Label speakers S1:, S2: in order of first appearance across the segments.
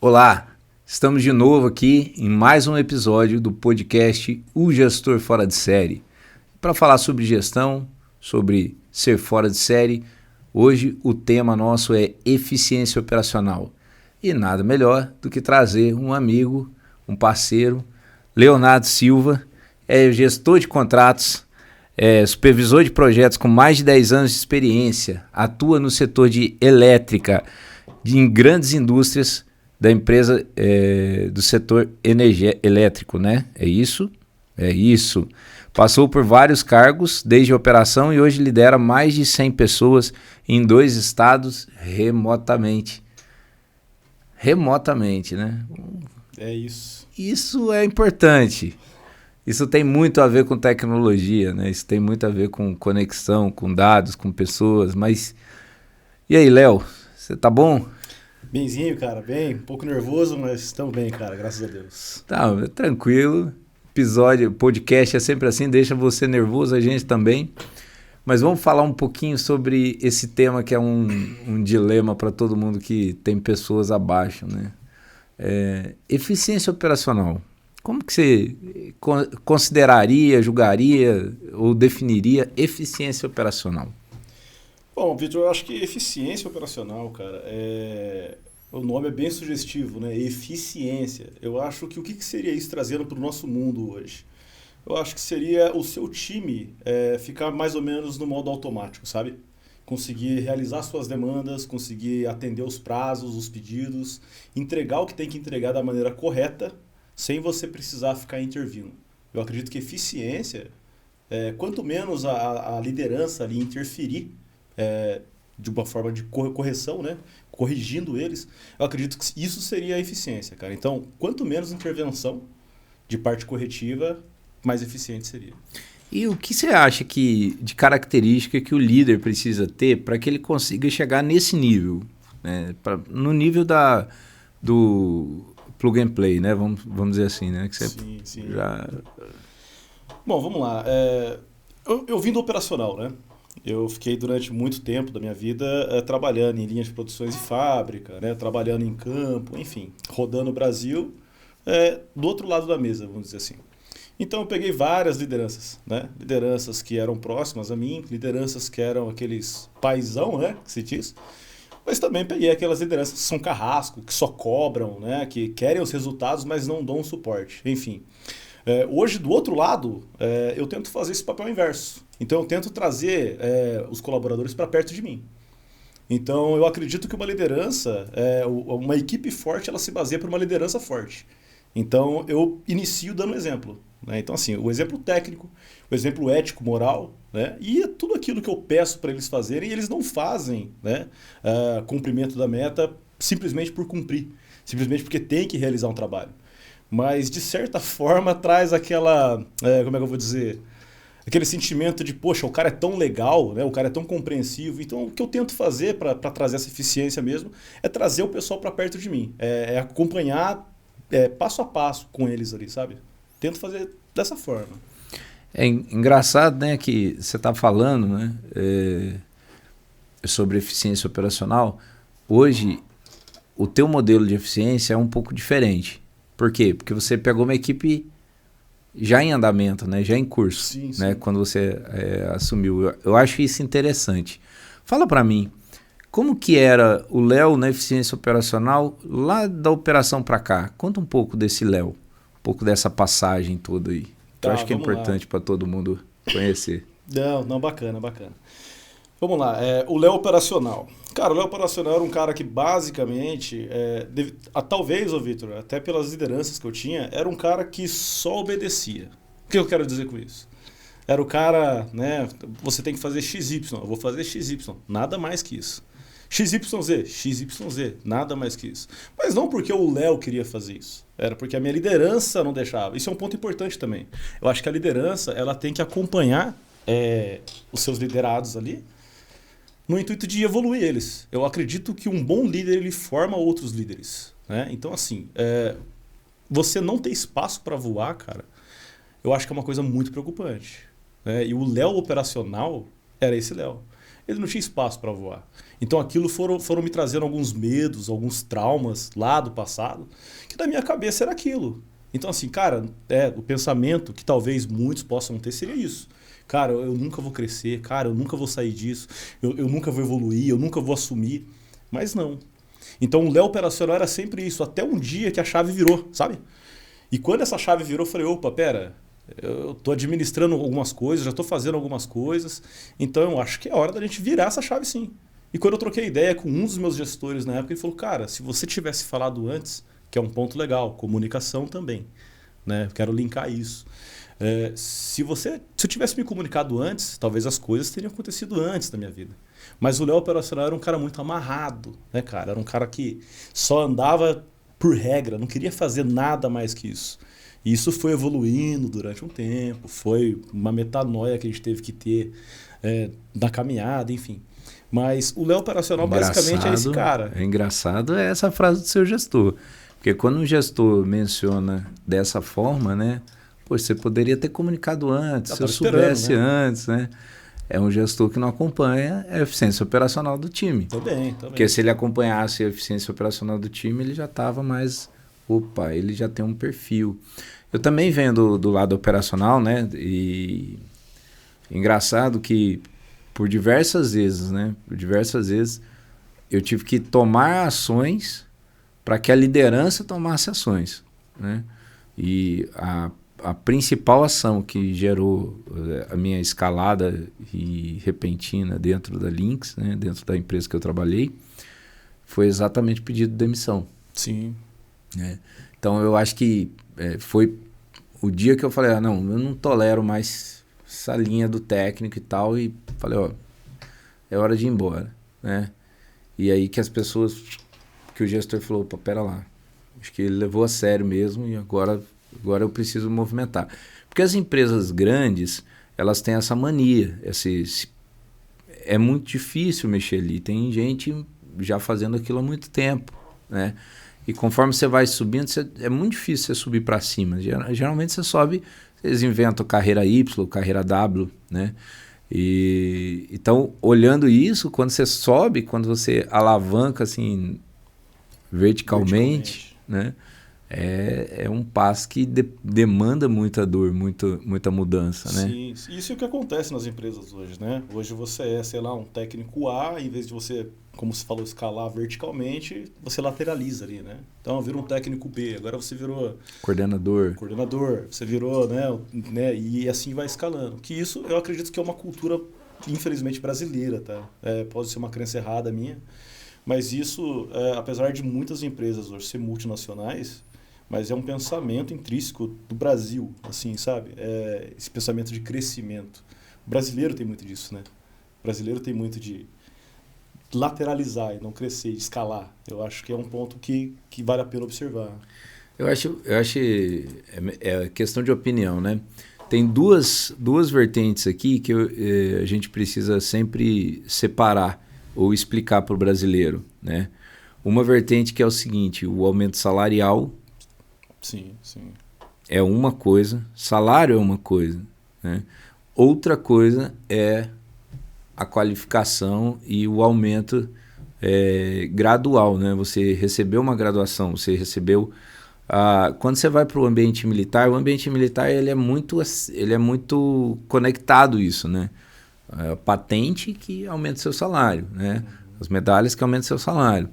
S1: Olá, estamos de novo aqui em mais um episódio do podcast O Gestor Fora de Série. Para falar sobre gestão, sobre ser fora de série, hoje o tema nosso é eficiência operacional. E nada melhor do que trazer um amigo, um parceiro, Leonardo Silva, é gestor de contratos, é supervisor de projetos com mais de 10 anos de experiência, atua no setor de elétrica, em grandes indústrias da empresa do setor elétrico, né? É isso? É isso. Passou por vários cargos desde a operação e hoje lidera mais de 100 pessoas em 2 estados remotamente. Remotamente, né?
S2: É isso.
S1: Isso é importante. Isso tem muito a ver com tecnologia, né? Isso tem muito a ver com conexão, com dados, com pessoas. Mas e aí, Léo? Você tá bom?
S2: Benzinho, cara, bem. Um pouco nervoso, mas estamos bem, cara, graças a Deus.
S1: Tá, tranquilo. Podcast é sempre assim, deixa você nervoso, a gente também. Mas vamos falar um pouquinho sobre esse tema que é um dilema para todo mundo que tem pessoas abaixo, né? Eficiência operacional. Como que você consideraria, julgaria ou definiria eficiência operacional?
S2: Bom, Vitor, eu acho que eficiência operacional, cara, o nome é bem sugestivo, né? Eficiência. Eu acho que o que seria isso trazendo para o nosso mundo hoje? Eu acho que seria o seu time ficar mais ou menos no modo automático, sabe? Conseguir realizar suas demandas, conseguir atender os prazos, os pedidos, entregar o que tem que entregar da maneira correta, sem você precisar ficar intervindo. Eu acredito que eficiência, quanto menos a liderança ali interferir de uma forma de correção, né? Corrigindo eles, eu acredito que isso seria a eficiência, cara. Então, quanto menos intervenção de parte corretiva, mais eficiente seria.
S1: E o que você acha de característica que o líder precisa ter para que ele consiga chegar nesse nível? Né? No nível do plug and play, né? Vamos dizer assim, né? Que você
S2: sim.
S1: Já...
S2: Bom, vamos lá. Eu vim do operacional, né? Eu fiquei durante muito tempo da minha vida trabalhando em linhas de produções de fábrica, né? Trabalhando em campo, enfim, rodando o Brasil do outro lado da mesa, vamos dizer assim. Então eu peguei várias lideranças, né? Lideranças que eram próximas a mim, lideranças que eram aqueles paizão, né? Que se diz. Mas também peguei aquelas lideranças que são carrasco, que só cobram, né? Que querem os resultados, mas não dão suporte. Enfim. Hoje, do outro lado, eu tento fazer esse papel inverso. Então, eu tento trazer os colaboradores para perto de mim. Então, eu acredito que uma liderança, uma equipe forte, ela se baseia por uma liderança forte. Então, eu inicio dando exemplo. Né? Então, assim, o exemplo técnico, o exemplo ético, moral, né? E é tudo aquilo que eu peço para eles fazerem, e eles não fazem, né? Cumprimento da meta simplesmente por cumprir, simplesmente porque tem que realizar um trabalho. Mas, de certa forma, traz aquela, como é que eu vou dizer, aquele sentimento de, poxa, o cara é tão legal, né? O cara é tão compreensivo. Então, o que eu tento fazer para trazer essa eficiência mesmo é trazer o pessoal para perto de mim, acompanhar passo a passo com eles ali, sabe? Tento fazer dessa forma.
S1: É engraçado, né, que você está falando, né, sobre eficiência operacional. Hoje, o teu modelo de eficiência é um pouco diferente. Por quê? Porque você pegou uma equipe já em andamento, né? Já em curso,
S2: sim.
S1: Né? Quando você assumiu. Eu acho isso interessante. Fala para mim, como que era o Léo na eficiência operacional lá da operação para cá? Conta um pouco desse Léo, um pouco dessa passagem toda aí. Que eu acho que é importante para todo mundo conhecer.
S2: Não, bacana. Vamos lá, o Léo operacional. Cara, o Léo operacional era um cara que basicamente, talvez, Vitor, até pelas lideranças que eu tinha, era um cara que só obedecia. O que eu quero dizer com isso? Era o cara, né, você tem que fazer XY, eu vou fazer XY, nada mais que isso. XYZ, nada mais que isso. Mas não porque o Léo queria fazer isso, era porque a minha liderança não deixava. Isso é um ponto importante também. Eu acho que a liderança, ela tem que acompanhar os seus liderados ali, no intuito de evoluir eles. Eu acredito que um bom líder, ele forma outros líderes. Né? Então, assim, você não ter espaço para voar, cara, eu acho que é uma coisa muito preocupante. Né? E o Léo operacional era esse Léo. ele não tinha espaço para voar. Então aquilo foram me trazendo alguns medos, alguns traumas lá do passado, que na minha cabeça era aquilo. Então assim, cara, o pensamento que talvez muitos possam ter seria isso. Cara, eu nunca vou crescer, cara, eu nunca vou sair disso, eu nunca vou evoluir, eu nunca vou assumir. Mas não. Então o Léo operacional era sempre isso, até um dia que a chave virou, sabe? E quando essa chave virou, eu falei, opa, pera, eu estou administrando algumas coisas, já estou fazendo algumas coisas, então eu acho que é hora da gente virar essa chave sim. E quando eu troquei ideia com um dos meus gestores na época, ele falou, cara, se você tivesse falado antes, que é um ponto legal, comunicação também, né? Quero linkar isso. Se eu tivesse me comunicado antes, talvez as coisas teriam acontecido antes da minha vida. Mas o Léo operacional era um cara muito amarrado, né, cara? Era um cara que só andava por regra, não queria fazer nada mais que isso. E isso foi evoluindo durante um tempo, foi uma metanoia que a gente teve que ter na caminhada, enfim. Mas o Léo operacional basicamente é esse cara.
S1: É engraçado essa frase do seu gestor. Porque quando um gestor menciona dessa forma, né? Pô, você poderia ter comunicado antes, se eu soubesse antes, né? É um gestor que não acompanha a eficiência operacional do time.
S2: Também.
S1: Porque se ele acompanhasse a eficiência operacional do time, ele já estava mais... Opa, ele já tem um perfil. Eu também venho do lado operacional, né? E engraçado que por diversas vezes, né? Por diversas vezes eu tive que tomar ações para que a liderança tomasse ações, né? E a principal ação que gerou a minha escalada e repentina dentro da Lynx, né, dentro da empresa que eu trabalhei, foi exatamente o pedido de demissão.
S2: Sim.
S1: Né? Então eu acho que foi o dia que eu falei, não, eu não tolero mais essa linha do técnico e tal, e falei, é hora de ir embora. Né? E aí que as pessoas, que o gestor falou, opa, pera lá, acho que ele levou a sério mesmo e agora eu preciso movimentar. Porque as empresas grandes, elas têm essa mania. É muito difícil mexer ali. Tem gente já fazendo aquilo há muito tempo. Né? E conforme você vai subindo, é muito difícil você subir para cima. Geralmente você sobe, eles inventam carreira Y, carreira W. Né? Então, olhando isso, quando você sobe, quando você alavanca assim, verticalmente. Né? É um passo que demanda muita dor, muita mudança, né?
S2: Sim, isso é o que acontece nas empresas hoje, né? Hoje você é, sei lá, um técnico A, em vez de você, como você falou, escalar verticalmente, você lateraliza ali, né? Então, vira um técnico B, agora você virou...
S1: Coordenador,
S2: você virou, né? E assim vai escalando. Que isso, eu acredito que é uma cultura, infelizmente, brasileira, tá? Pode ser uma crença errada minha, mas isso, apesar de muitas empresas hoje ser multinacionais, mas é um pensamento intrínseco do Brasil, assim, sabe? Esse pensamento de crescimento. O brasileiro tem muito disso, né? O brasileiro tem muito de lateralizar e não crescer, de escalar. Eu acho que é um ponto que vale a pena observar.
S1: Eu acho questão de opinião, né? Tem duas vertentes aqui que a gente precisa sempre separar ou explicar para o brasileiro, né? Uma vertente que é o seguinte, o aumento salarial.
S2: Sim.
S1: É uma coisa, salário é uma coisa, né? Outra coisa é a qualificação e o aumento gradual, né? Você recebeu uma graduação, você recebeu... quando você vai para o ambiente militar ele é muito conectado isso, né? A patente que aumenta o seu salário, né? As medalhas que aumentam o seu salário.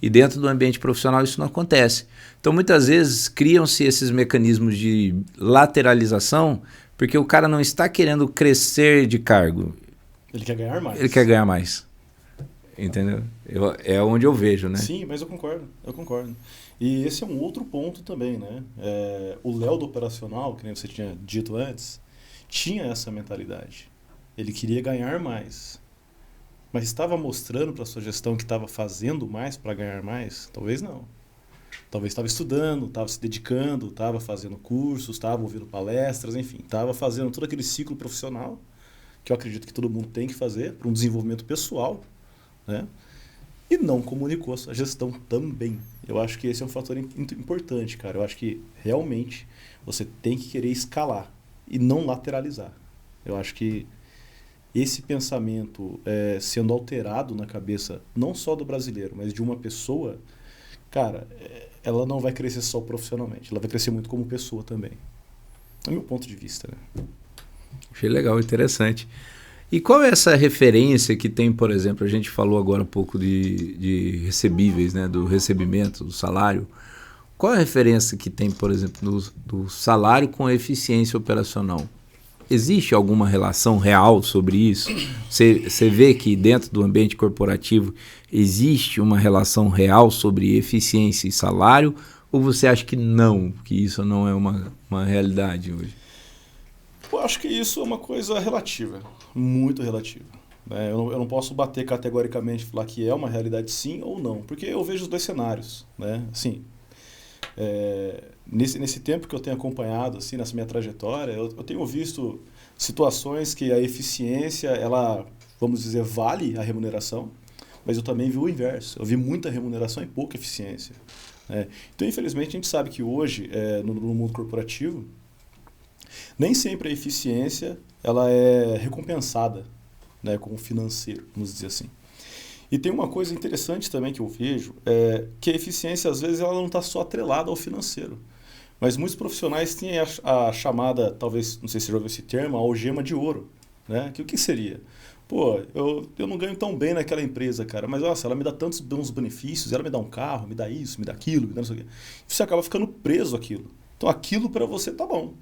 S1: E dentro do ambiente profissional isso não acontece. Então, muitas vezes, criam-se esses mecanismos de lateralização porque o cara não está querendo crescer de cargo.
S2: Ele quer ganhar mais.
S1: Ele quer ganhar mais. Entendeu? É onde eu vejo, né?
S2: Sim, mas eu concordo. E esse é um outro ponto também, né? O Léo do operacional, que nem você tinha dito antes, tinha essa mentalidade. Ele queria ganhar mais. Mas estava mostrando para a sua gestão que estava fazendo mais para ganhar mais? Talvez não. Talvez estava estudando, estava se dedicando, estava fazendo cursos, estava ouvindo palestras, enfim, estava fazendo todo aquele ciclo profissional que eu acredito que todo mundo tem que fazer para um desenvolvimento pessoal, né? E não comunicou a sua gestão também. Eu acho que esse é um fator importante, cara. Eu acho que realmente você tem que querer escalar e não lateralizar. Eu acho que esse pensamento sendo alterado na cabeça não só do brasileiro, mas de uma pessoa, cara, ela não vai crescer só profissionalmente, ela vai crescer muito como pessoa também. É o meu ponto de vista, né?
S1: Achei legal, interessante. E qual é essa referência que tem, por exemplo, a gente falou agora um pouco de recebíveis, né, do recebimento, do salário. Qual é a referência que tem, por exemplo, do salário com a eficiência operacional? Existe alguma relação real sobre isso? Você vê que dentro do ambiente corporativo existe uma relação real sobre eficiência e salário? Ou você acha que não, que isso não é uma realidade hoje?
S2: Eu acho que isso é uma coisa relativa, muito relativa. Eu não posso bater categoricamente e falar que é uma realidade sim ou não, porque eu vejo os dois cenários, né? Assim, nesse tempo que eu tenho acompanhado, assim, nessa minha trajetória, eu tenho visto situações que a eficiência, ela, vamos dizer, vale a remuneração, mas eu também vi o inverso. Eu vi muita remuneração e pouca eficiência. Então, infelizmente, a gente sabe que hoje, no mundo corporativo, nem sempre a eficiência ela é recompensada, né, com o financeiro, vamos dizer assim. E tem uma coisa interessante também que eu vejo, que a eficiência, às vezes, ela não está só atrelada ao financeiro. Mas muitos profissionais têm a chamada, talvez, não sei se você já ouviu esse termo, a algema de ouro. Né? Que o que seria? Pô, eu não ganho tão bem naquela empresa, cara, mas nossa, ela me dá tantos bons benefícios, ela me dá um carro, me dá isso, me dá aquilo, me dá não sei o quê. Você acaba ficando preso àquilo. Então aquilo para você tá bom.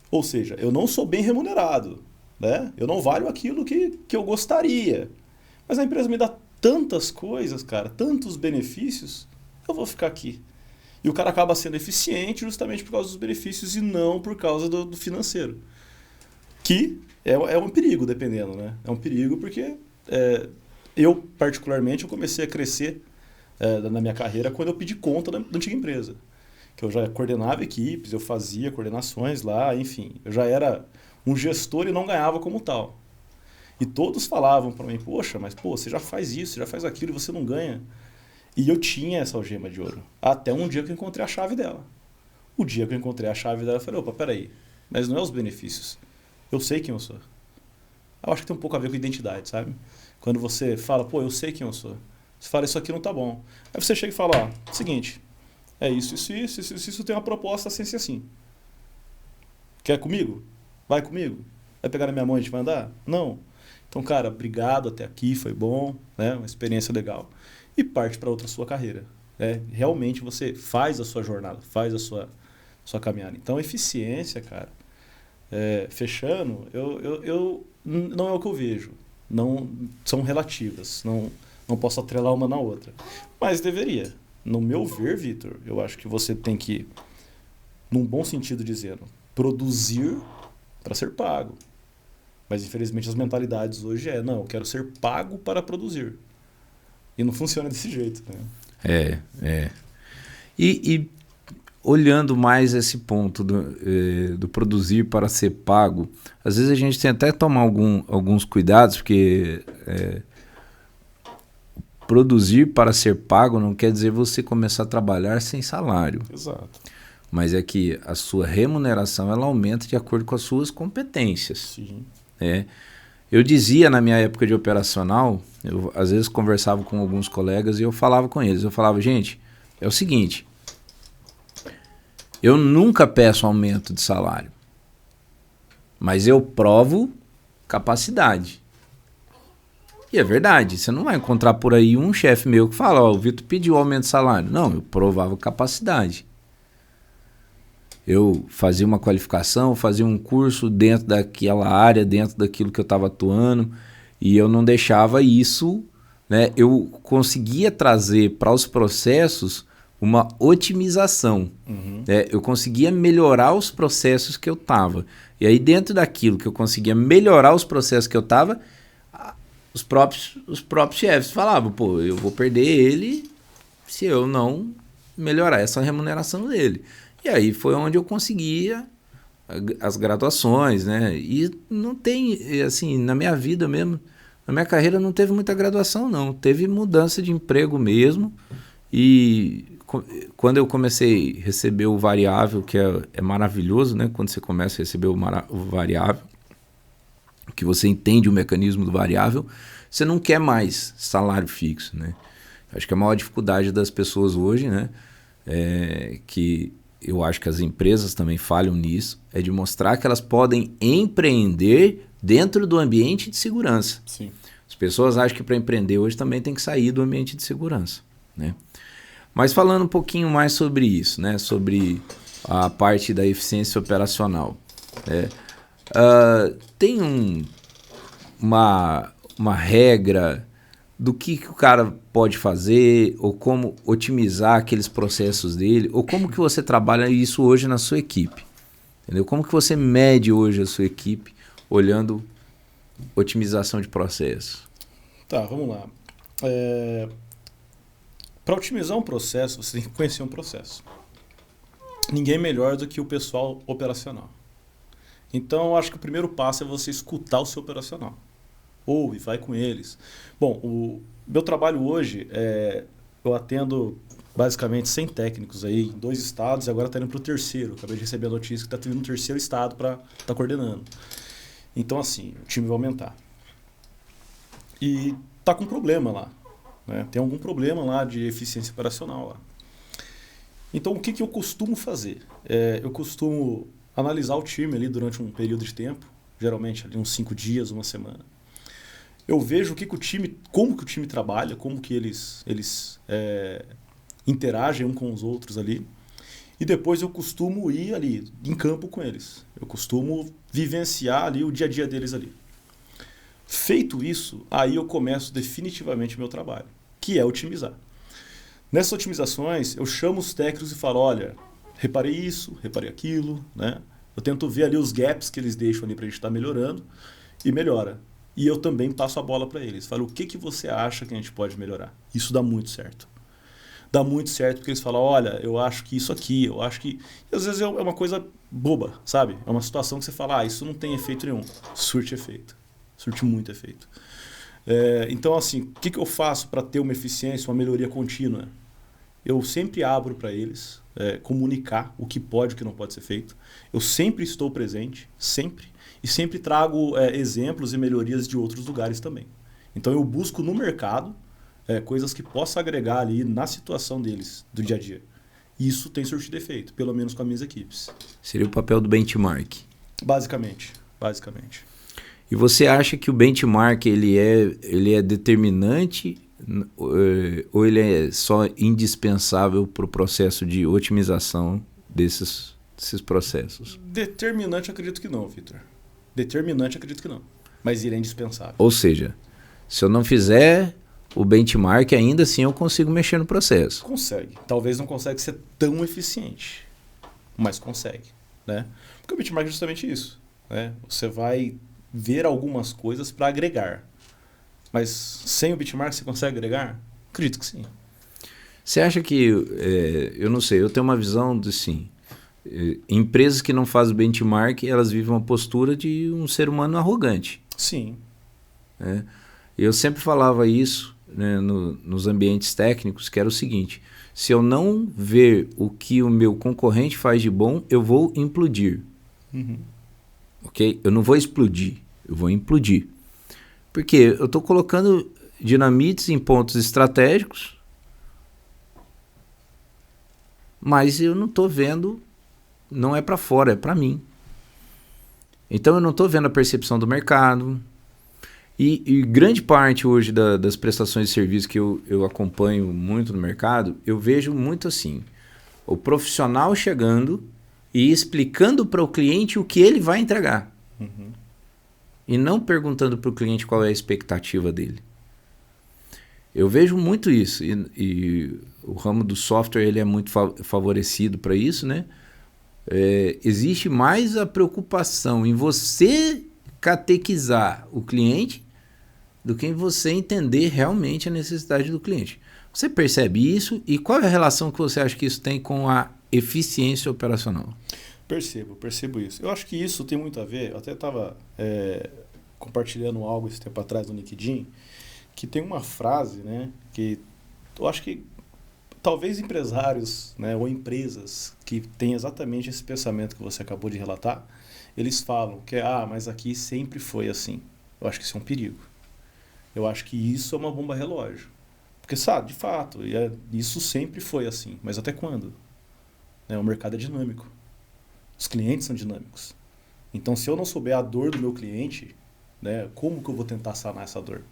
S2: Ou seja, eu não sou bem remunerado, né? Eu não valho aquilo que eu gostaria. Mas a empresa me dá tantas coisas, cara, tantos benefícios, eu vou ficar aqui. E o cara acaba sendo eficiente justamente por causa dos benefícios e não por causa do financeiro. Que é um perigo, dependendo, né? É um perigo porque eu, particularmente, eu comecei a crescer na minha carreira quando eu pedi conta da antiga empresa. Que eu já coordenava equipes, eu fazia coordenações lá, enfim. Eu já era um gestor e não ganhava como tal. E todos falavam para mim, poxa, mas você já faz isso, você já faz aquilo e você não ganha. E eu tinha essa algema de ouro. Até um dia que eu encontrei a chave dela. O dia que eu encontrei a chave dela, eu falei, opa, peraí, mas não é os benefícios. Eu sei quem eu sou. Eu acho que tem um pouco a ver com identidade, sabe? Quando você fala, eu sei quem eu sou. Você fala, isso aqui não tá bom. Aí você chega e fala, seguinte, é isso tem uma proposta assim, assim. Quer comigo? Vai comigo? Vai pegar na minha mão e te mandar? Não. Então, cara, obrigado até aqui, foi bom, né? Uma experiência legal. E parte para outra sua carreira. Realmente você faz a sua jornada, faz a sua caminhada. Então, eficiência, cara, fechando, não é o que eu vejo. Não, são relativas, não posso atrelar uma na outra. Mas deveria. No meu ver, Vitor, eu acho que você tem que, num bom sentido dizendo, produzir para ser pago. Mas, infelizmente, as mentalidades hoje não, eu quero ser pago para produzir. E não funciona desse jeito, né?
S1: E olhando mais esse ponto do produzir para ser pago, às vezes a gente tem até que tomar alguns cuidados, porque produzir para ser pago não quer dizer você começar a trabalhar sem salário.
S2: Exato.
S1: Mas é que a sua remuneração ela aumenta de acordo com as suas competências.
S2: Sim.
S1: Eu dizia na minha época de operacional, eu às vezes conversava com alguns colegas e eu falava com eles. Eu falava, gente, é o seguinte, eu nunca peço aumento de salário, mas eu provo capacidade. E é verdade, você não vai encontrar por aí um chefe meu que fala, o Vitor pediu aumento de salário. Não, eu provava capacidade. Eu fazia uma qualificação, fazia um curso dentro daquela área, dentro daquilo que eu estava atuando, e eu não deixava isso, né? Eu conseguia trazer para os processos uma otimização. Né? Eu conseguia melhorar os processos que eu estava. E aí dentro daquilo que eu conseguia melhorar os processos que eu estava, os próprios chefes falavam, eu vou perder ele se eu não melhorar essa remuneração dele. E aí foi onde eu conseguia as graduações, né? E não tem, assim, na minha vida mesmo, na minha carreira não teve muita graduação, não. Teve mudança de emprego mesmo. E quando eu comecei a receber o variável, que é maravilhoso, né? Quando você começa a receber o variável, que você entende o mecanismo do variável, você não quer mais salário fixo, né? Acho que a maior dificuldade das pessoas hoje, né, que eu acho que as empresas também falham nisso, é de mostrar que elas podem empreender dentro do ambiente de segurança.
S2: Sim.
S1: As pessoas acham que para empreender hoje também tem que sair do ambiente de segurança, né? Mas falando um pouquinho mais sobre isso, né, sobre a parte da eficiência operacional, tem uma regra do que o cara pode fazer, ou como otimizar aqueles processos dele, ou como que você trabalha isso hoje na sua equipe, entendeu? Como que você mede hoje a sua equipe olhando otimização de processo?
S2: Tá, vamos lá. Para otimizar um processo, você tem que conhecer um processo. Ninguém é melhor do que o pessoal operacional. Então, eu acho que o primeiro passo é você escutar o seu operacional. Ouve, vai com eles. Bom, o meu trabalho hoje, eu atendo basicamente 100 técnicos aí em 2 estados e agora está indo para o terceiro. Acabei de receber a notícia que está tendo um terceiro estado para estar coordenando. Então, assim, o time vai aumentar. E está com problema lá, né? Tem algum problema lá de eficiência operacional lá. Então, o que eu costumo fazer? Eu costumo analisar o time ali durante um período de tempo, geralmente ali uns 5 dias, uma semana. Eu vejo como que o time trabalha, como que eles interagem um com os outros ali. E depois eu costumo ir ali em campo com eles. Eu costumo vivenciar ali o dia a dia deles ali. Feito isso, aí eu começo definitivamente o meu trabalho, que é otimizar. Nessas otimizações, eu chamo os técnicos e falo, olha, reparei isso, reparei aquilo, né? Eu tento ver ali os gaps que eles deixam ali para a gente estar melhorando e melhora. E eu também passo a bola para eles. Falo, o que você acha que a gente pode melhorar? Isso dá muito certo. Dá muito certo porque eles falam, olha, eu acho que isso aqui, eu acho que... E às vezes é uma coisa boba, sabe? É uma situação que você fala, isso não tem efeito nenhum. Surte efeito. Surte muito efeito. Então, assim, o que eu faço para ter uma eficiência, uma melhoria contínua? Eu sempre abro para eles, comunicar o que pode e o que não pode ser feito. Eu sempre estou presente, sempre. E sempre trago exemplos e melhorias de outros lugares também. Então eu busco no mercado coisas que possam agregar ali na situação deles, do dia a dia. Isso tem surtido efeito, pelo menos com as minhas equipes.
S1: Seria o papel do benchmark.
S2: Basicamente.
S1: E você acha que o benchmark ele é determinante ou ele é só indispensável para o processo de otimização desses processos?
S2: Determinante acredito que não, Vitor. Determinante acredito que não. Mas ele é indispensável.
S1: Ou seja, se eu não fizer o benchmark, ainda assim eu consigo mexer no processo.
S2: Consegue. Talvez não consegue ser tão eficiente, mas consegue, né? Porque o benchmark é justamente isso, né? Você vai ver algumas coisas para agregar. Mas sem o benchmark você consegue agregar? Acredito que sim.
S1: Você acha que, eu não sei, eu tenho uma visão de sim, empresas que não fazem benchmark, elas vivem uma postura de um ser humano arrogante.
S2: Sim.
S1: Eu sempre falava isso, né, nos ambientes técnicos, que era o seguinte, se eu não ver o que o meu concorrente faz de bom, eu vou implodir.
S2: Uhum.
S1: Ok? Eu não vou explodir, eu vou implodir. Porque eu estou colocando dinamites em pontos estratégicos, mas eu não estou vendo, não é para fora, é para mim. Então eu não estou vendo a percepção do mercado. E grande parte hoje das prestações de serviço que eu acompanho muito no mercado, eu vejo muito assim, o profissional chegando e explicando para o cliente o que ele vai entregar.
S2: Uhum.
S1: E não perguntando para o cliente qual é a expectativa dele. Eu vejo muito isso. E o ramo do software ele é muito favorecido para isso, né? Existe mais a preocupação em você catequizar o cliente do que em você entender realmente a necessidade do cliente. Você percebe isso e qual é a relação que você acha que isso tem com a eficiência operacional?
S2: Percebo isso. Eu acho que isso tem muito a ver, eu até estava compartilhando algo esse tempo atrás no LinkedIn, que tem uma frase, né, que eu acho que talvez empresários, né, ou empresas que têm exatamente esse pensamento que você acabou de relatar, eles falam que, mas aqui sempre foi assim. Eu acho que isso é um perigo. Eu acho que isso é uma bomba relógio. Porque, sabe, de fato, isso sempre foi assim. Mas até quando? O mercado é dinâmico. Os clientes são dinâmicos. Então, se eu não souber a dor do meu cliente, né, como que eu vou tentar sanar essa dor?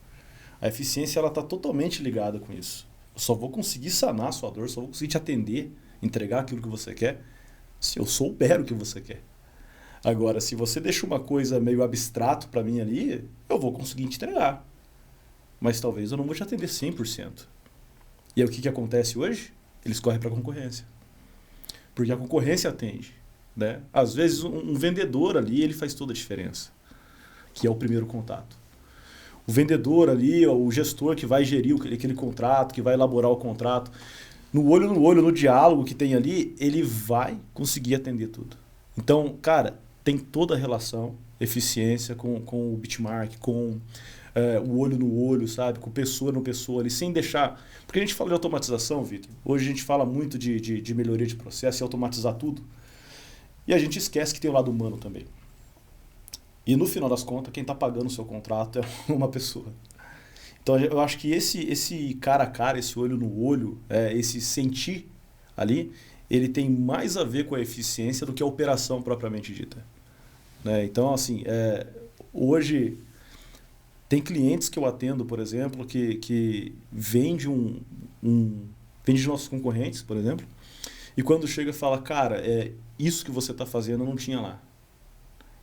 S2: A eficiência está totalmente ligada com isso. Eu só vou conseguir sanar a sua dor, só vou conseguir te atender, entregar aquilo que você quer, se eu souber o que você quer. Agora, se você deixa uma coisa meio abstrato para mim ali, eu vou conseguir te entregar. Mas talvez eu não vou te atender 100%. E aí o que acontece hoje? Eles correm para a concorrência. Porque a concorrência atende. Né? Às vezes um vendedor ali, ele faz toda a diferença. Que é o primeiro contato. O vendedor ali, o gestor que vai gerir aquele contrato, que vai elaborar o contrato, no olho, no diálogo que tem ali, ele vai conseguir atender tudo. Então, cara, tem toda a relação, eficiência com o benchmark, com o olho no olho, sabe? Com pessoa no pessoa ali, sem deixar... Porque a gente fala de automatização, Vitor. Hoje a gente fala muito de melhoria de processo e automatizar tudo. E a gente esquece que tem o lado humano também. E no final das contas, quem está pagando o seu contrato é uma pessoa. Então eu acho que esse cara a cara, esse olho no olho, esse sentir ali, ele tem mais a ver com a eficiência do que a operação propriamente dita. Né? Então, assim, hoje tem clientes que eu atendo, por exemplo, que vende vende de nossos concorrentes, por exemplo, e quando chega fala, cara, isso que você está fazendo eu não tinha lá.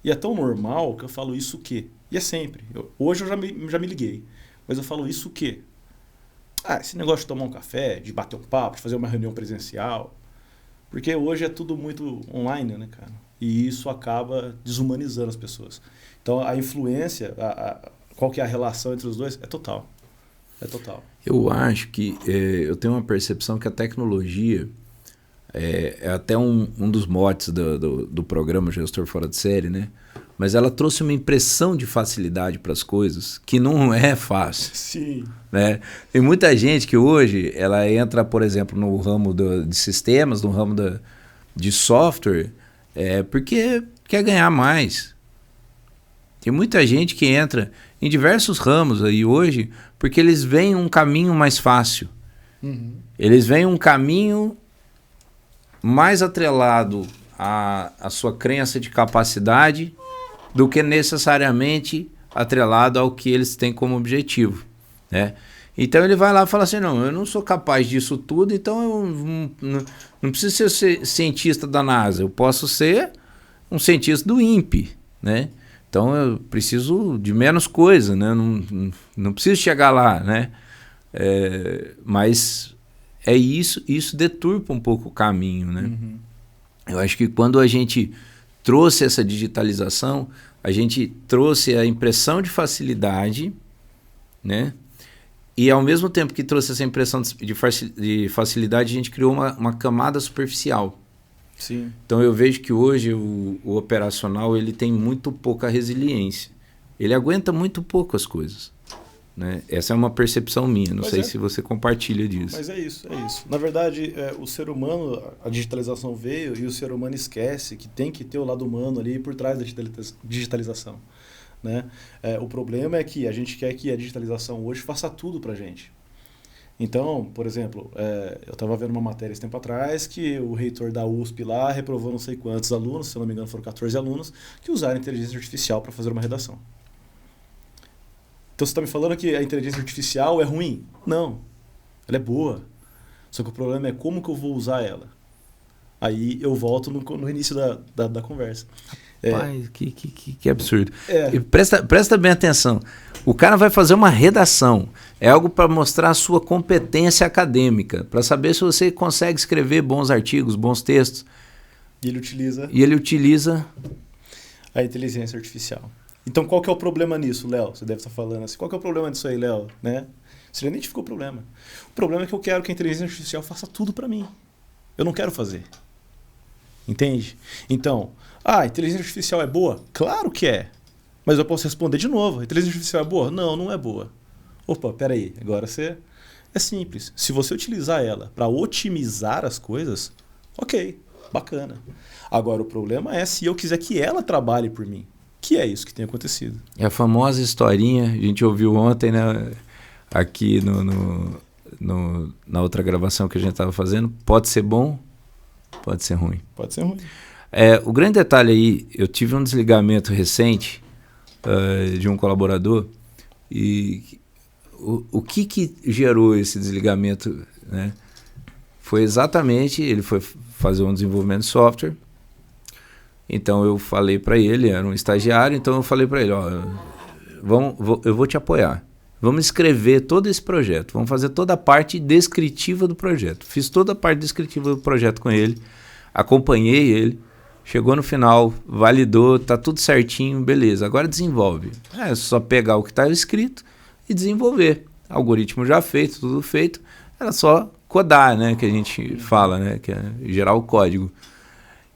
S2: E é tão normal que eu falo isso o quê? E é sempre. Hoje eu já me liguei. Mas eu falo isso o quê? Esse negócio de tomar um café, de bater um papo, de fazer uma reunião presencial. Porque hoje é tudo muito online, né, cara? E isso acaba desumanizando as pessoas. Então a influência, qual que é a relação entre os dois? É total. É total.
S1: Eu acho que eu tenho uma percepção que a tecnologia é até um dos motes do programa Gestor Fora de Série, né? Mas ela trouxe uma impressão de facilidade para as coisas que não é fácil.
S2: Sim.
S1: Né? Tem muita gente que hoje ela entra, por exemplo, no ramo de sistemas, no ramo de software, porque quer ganhar mais. Tem muita gente que entra em diversos ramos aí hoje porque eles veem um caminho mais fácil.
S2: Uhum.
S1: Eles veem um caminho mais atrelado à sua crença de capacidade do que necessariamente atrelado ao que eles têm como objetivo, né? Então ele vai lá e fala assim, não, eu não sou capaz disso tudo, então eu não preciso ser cientista da NASA, eu posso ser um cientista do INPE, né? Então eu preciso de menos coisa, né? Não preciso chegar lá, né? Mas isso deturpa um pouco o caminho, né?
S2: Uhum.
S1: Eu acho que quando a gente trouxe essa digitalização, a gente trouxe a impressão de facilidade, né? E ao mesmo tempo que trouxe essa impressão de facilidade, a gente criou uma camada superficial.
S2: Sim.
S1: Então eu vejo que hoje o operacional ele tem muito pouca resiliência. Ele aguenta muito pouco as coisas. Né? Essa é uma percepção minha, não sei se você compartilha disso.
S2: Mas é isso. Na verdade, o ser humano, a digitalização veio e o ser humano esquece que tem que ter o lado humano ali por trás da digitalização. Né? O problema é que a gente quer que a digitalização hoje faça tudo pra gente. Então, por exemplo, eu estava vendo uma matéria esse tempo atrás que o reitor da USP lá reprovou não sei quantos alunos, se eu não me engano foram 14 alunos, que usaram inteligência artificial para fazer uma redação. Então você está me falando que a inteligência artificial é ruim? Não, ela é boa. Só que o problema é como que eu vou usar ela. Aí eu volto no início da conversa.
S1: Pai, que absurdo. E presta bem atenção. O cara vai fazer uma redação. É algo para mostrar a sua competência acadêmica, para saber se você consegue escrever bons artigos, bons textos.
S2: E
S1: ele utiliza
S2: a inteligência artificial. Então, qual que é o problema nisso, Léo? Você deve estar falando assim. Qual que é o problema disso aí, Léo? Né? Você já identificou o problema. O problema é que eu quero que a inteligência artificial faça tudo para mim. Eu não quero fazer. Entende? Então, a inteligência artificial é boa? Claro que é. Mas eu posso responder de novo. A inteligência artificial é boa? Não, não é boa. Opa, peraí. Agora você... É simples. Se você utilizar ela para otimizar as coisas, ok, bacana. Agora, o problema é se eu quiser que ela trabalhe por mim. Que é isso que tem acontecido.
S1: É a famosa historinha, a gente ouviu ontem, né, aqui na outra gravação que a gente estava fazendo, pode ser bom, pode ser ruim.
S2: Pode ser ruim.
S1: O grande detalhe aí, eu tive um desligamento recente de um colaborador e o que gerou esse desligamento, né, foi exatamente, ele foi fazer um desenvolvimento de software. Então eu falei para ele, era um estagiário, então eu falei para ele, eu vou te apoiar. Vamos escrever todo esse projeto, vamos fazer toda a parte descritiva do projeto. Fiz toda a parte descritiva do projeto com ele, acompanhei ele, chegou no final, validou, tá tudo certinho, beleza, agora desenvolve. É só pegar o que está escrito e desenvolver. Algoritmo já feito, tudo feito, era só codar, né, que a gente fala, né, que é gerar o código.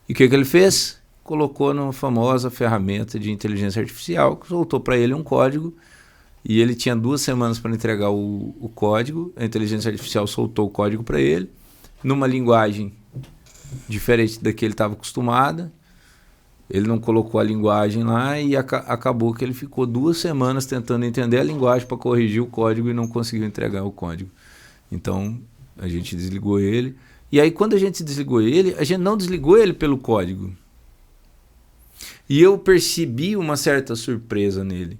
S1: E o que ele fez? Colocou numa famosa ferramenta de inteligência artificial, que soltou para ele um código, e ele tinha 2 semanas para entregar o código, a inteligência artificial soltou o código para ele, numa linguagem diferente da que ele estava acostumado, ele não colocou a linguagem lá e acabou que ele ficou 2 semanas tentando entender a linguagem para corrigir o código e não conseguiu entregar o código. Então, a gente desligou ele, e aí quando a gente desligou ele, a gente não desligou ele pelo código. E eu percebi uma certa surpresa nele,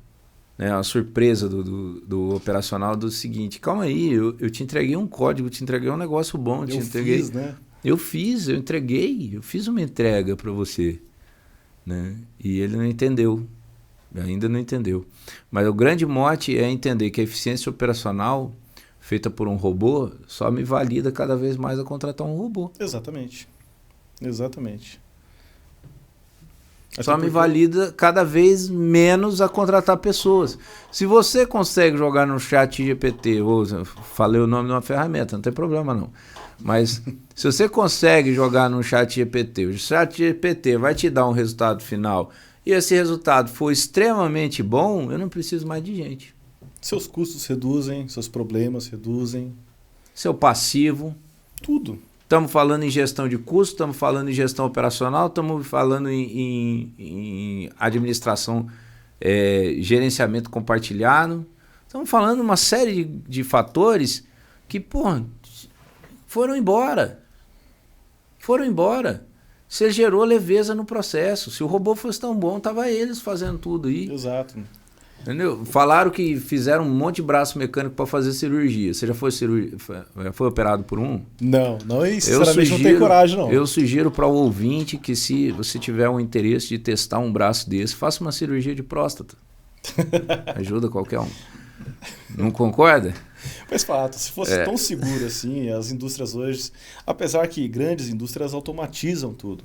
S1: né? A surpresa do operacional do seguinte, calma aí, eu te entreguei um código, te entreguei um negócio bom, eu fiz uma entrega para você, né? E ele não entendeu, ainda não entendeu. Mas o grande mote é entender que a eficiência operacional feita por um robô só me valida cada vez mais a contratar um robô.
S2: Exatamente.
S1: Só me valida cada vez menos a contratar pessoas. Se você consegue jogar no chat GPT, ou falei o nome de uma ferramenta, não tem problema não. Mas se você consegue jogar no chat GPT, o chat GPT vai te dar um resultado final e esse resultado for extremamente bom, eu não preciso mais de gente.
S2: Seus custos reduzem, seus problemas reduzem.
S1: Seu passivo.
S2: Tudo.
S1: Estamos falando em gestão de custos, estamos falando em gestão operacional, estamos falando em administração, gerenciamento compartilhado. Estamos falando uma série de fatores que, foram embora. Você gerou leveza no processo. Se o robô fosse tão bom, tava eles fazendo tudo aí.
S2: Exato.
S1: Entendeu? Falaram que fizeram um monte de braço mecânico para fazer cirurgia. Você já foi operado por um?
S2: Não, e sinceramente não tenho coragem, não.
S1: Eu sugiro para o ouvinte que, se você tiver um interesse de testar um braço desse, faça uma cirurgia de próstata. Ajuda qualquer um. Não concorda?
S2: Mas fato, se fosse tão seguro assim, as indústrias hoje, apesar que grandes indústrias automatizam tudo,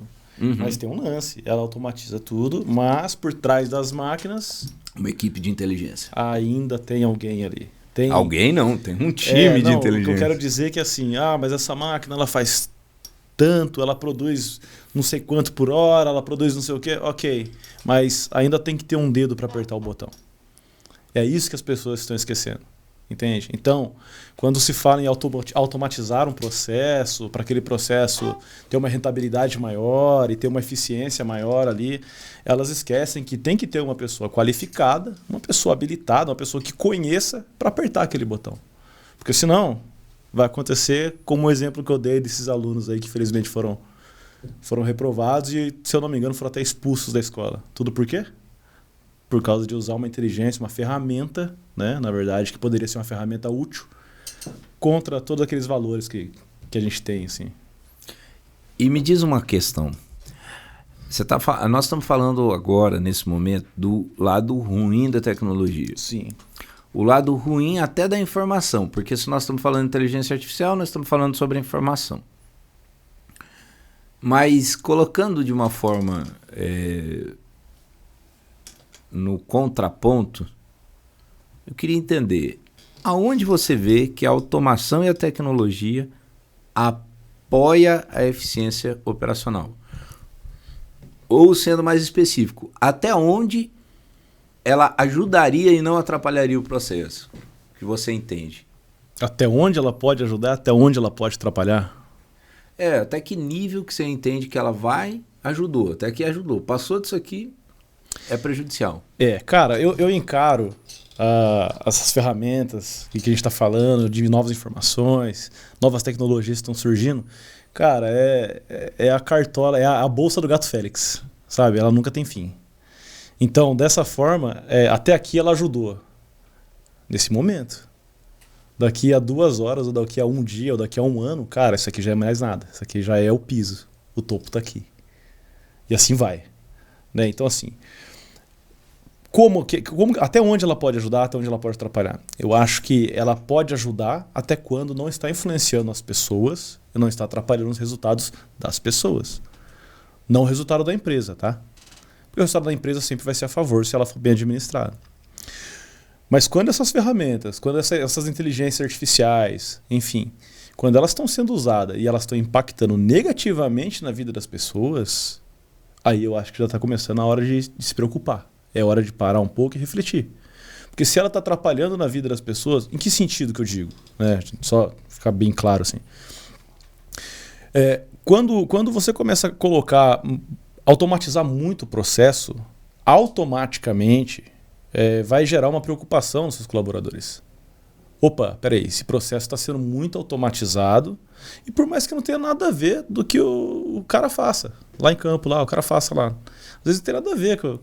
S2: mas tem um lance, ela automatiza tudo, mas por trás das máquinas...
S1: Uma equipe de inteligência.
S2: Ainda tem alguém ali.
S1: Alguém não, tem um time de inteligência.
S2: O que eu quero dizer é que assim, mas essa máquina ela faz tanto, ela produz não sei quanto por hora, ela produz não sei o quê, ok, mas ainda tem que ter um dedo para apertar o botão. É isso que as pessoas estão esquecendo. Entende? Então, quando se fala em automatizar um processo, para aquele processo ter uma rentabilidade maior e ter uma eficiência maior ali, elas esquecem que tem que ter uma pessoa qualificada, uma pessoa habilitada, uma pessoa que conheça para apertar aquele botão. Porque senão vai acontecer como o exemplo que eu dei desses alunos aí que infelizmente foram reprovados e, se eu não me engano, foram até expulsos da escola. Tudo por quê? Por causa de usar uma inteligência, uma ferramenta, né, na verdade, que poderia ser uma ferramenta útil, contra todos aqueles valores que a gente tem. Assim.
S1: E me diz uma questão. Nós estamos falando agora, nesse momento, do lado ruim da tecnologia.
S2: Sim.
S1: O lado ruim até da informação, porque se nós estamos falando de inteligência artificial, nós estamos falando sobre a informação. Mas colocando de uma forma... no contraponto, eu queria entender aonde você vê que a automação e a tecnologia apoia a eficiência operacional. Ou, sendo mais específico, até onde ela ajudaria e não atrapalharia o processo, que você entende.
S2: Até onde ela pode ajudar, até onde ela pode atrapalhar?
S1: Até que nível que você entende que ela ajudou, até que ajudou. Passou disso aqui, é prejudicial.
S2: Cara, eu encaro essas ferramentas que a gente está falando, de novas informações, novas tecnologias que estão surgindo. Cara, é a cartola, é a bolsa do gato Félix, sabe? Ela nunca tem fim. Então, dessa forma, até aqui ela ajudou. Nesse momento. Daqui a 2 horas, ou daqui a 1 dia, ou daqui a 1 ano, cara, isso aqui já é mais nada. Isso aqui já é o piso. O topo está aqui. E assim vai. Né? Então, assim, até onde ela pode ajudar, até onde ela pode atrapalhar? Eu acho que ela pode ajudar até quando não está influenciando as pessoas e não está atrapalhando os resultados das pessoas. Não o resultado da empresa, tá? Porque o resultado da empresa sempre vai ser a favor se ela for bem administrada. Mas quando essas ferramentas, quando essas inteligências artificiais, enfim, quando elas estão sendo usadas e elas estão impactando negativamente na vida das pessoas, aí eu acho que já está começando a hora de se preocupar. É hora de parar um pouco e refletir. Porque se ela está atrapalhando na vida das pessoas, em que sentido que eu digo? Só ficar bem claro assim. Quando você começa a automatizar muito o processo, automaticamente vai gerar uma preocupação nos seus colaboradores. Opa, peraí, esse processo está sendo muito automatizado e por mais que não tenha nada a ver do que o cara faça lá em campo, o cara faça lá. Às vezes não tem nada a ver com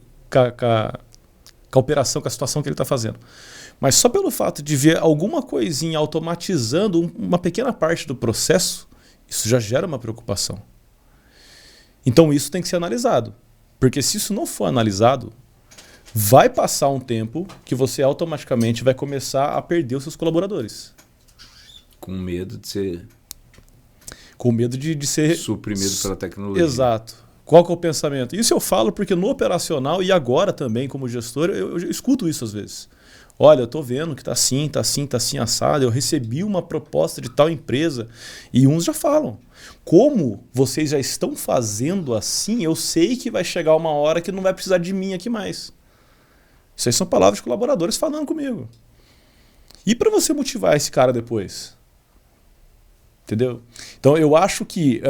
S2: a operação, com a situação que ele está fazendo. Mas só pelo fato de ver alguma coisinha automatizando uma pequena parte do processo, isso já gera uma preocupação. Então isso tem que ser analisado. Porque se isso não for analisado, vai passar um tempo que você automaticamente vai começar a perder os seus colaboradores.
S1: Com medo de ser...
S2: Com medo de ser...
S1: Suprimido pela tecnologia.
S2: Exato. Qual que é o pensamento? Isso eu falo porque no operacional e agora também como gestor, eu escuto isso às vezes. Olha, eu estou vendo que está assim, assado, eu recebi uma proposta de tal empresa e uns já falam. Como vocês já estão fazendo assim, eu sei que vai chegar uma hora que não vai precisar de mim aqui mais. Isso aí são palavras de colaboradores falando comigo. E para você motivar esse cara depois? Entendeu? Então eu acho que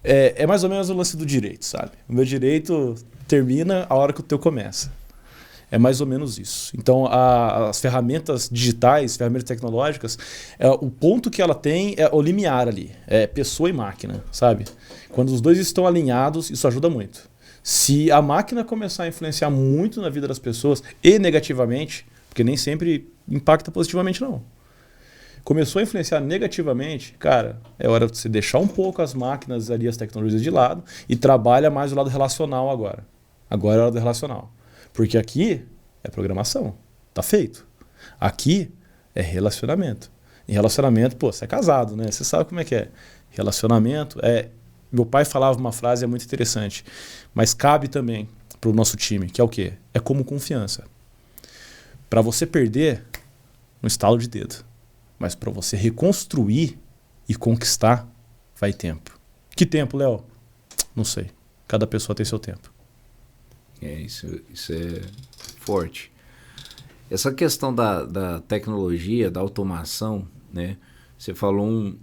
S2: é mais ou menos o lance do direito, sabe? O meu direito termina a hora que o teu começa. É mais ou menos isso. Então as ferramentas digitais, ferramentas tecnológicas, o ponto que ela tem é o limiar ali. É pessoa e máquina, sabe? Quando os dois estão alinhados, isso ajuda muito. Se a máquina começar a influenciar muito na vida das pessoas e negativamente, porque nem sempre impacta positivamente não. Começou a influenciar negativamente, cara, é hora de você deixar um pouco as máquinas ali, as tecnologias de lado e trabalha mais o lado relacional agora. Agora é a hora do relacional. Porque aqui é programação, tá feito. Aqui é relacionamento. Em relacionamento, você é casado, né? Você sabe como é que é. Relacionamento Meu pai falava uma frase muito interessante, mas cabe também para o nosso time, que é o quê? É como confiança. Para você perder, um estalo de dedo. Mas para você reconstruir e conquistar, vai tempo. Que tempo, Léo? Não sei. Cada pessoa tem seu tempo.
S1: Isso é forte. Essa questão da tecnologia, da automação, né? Você falou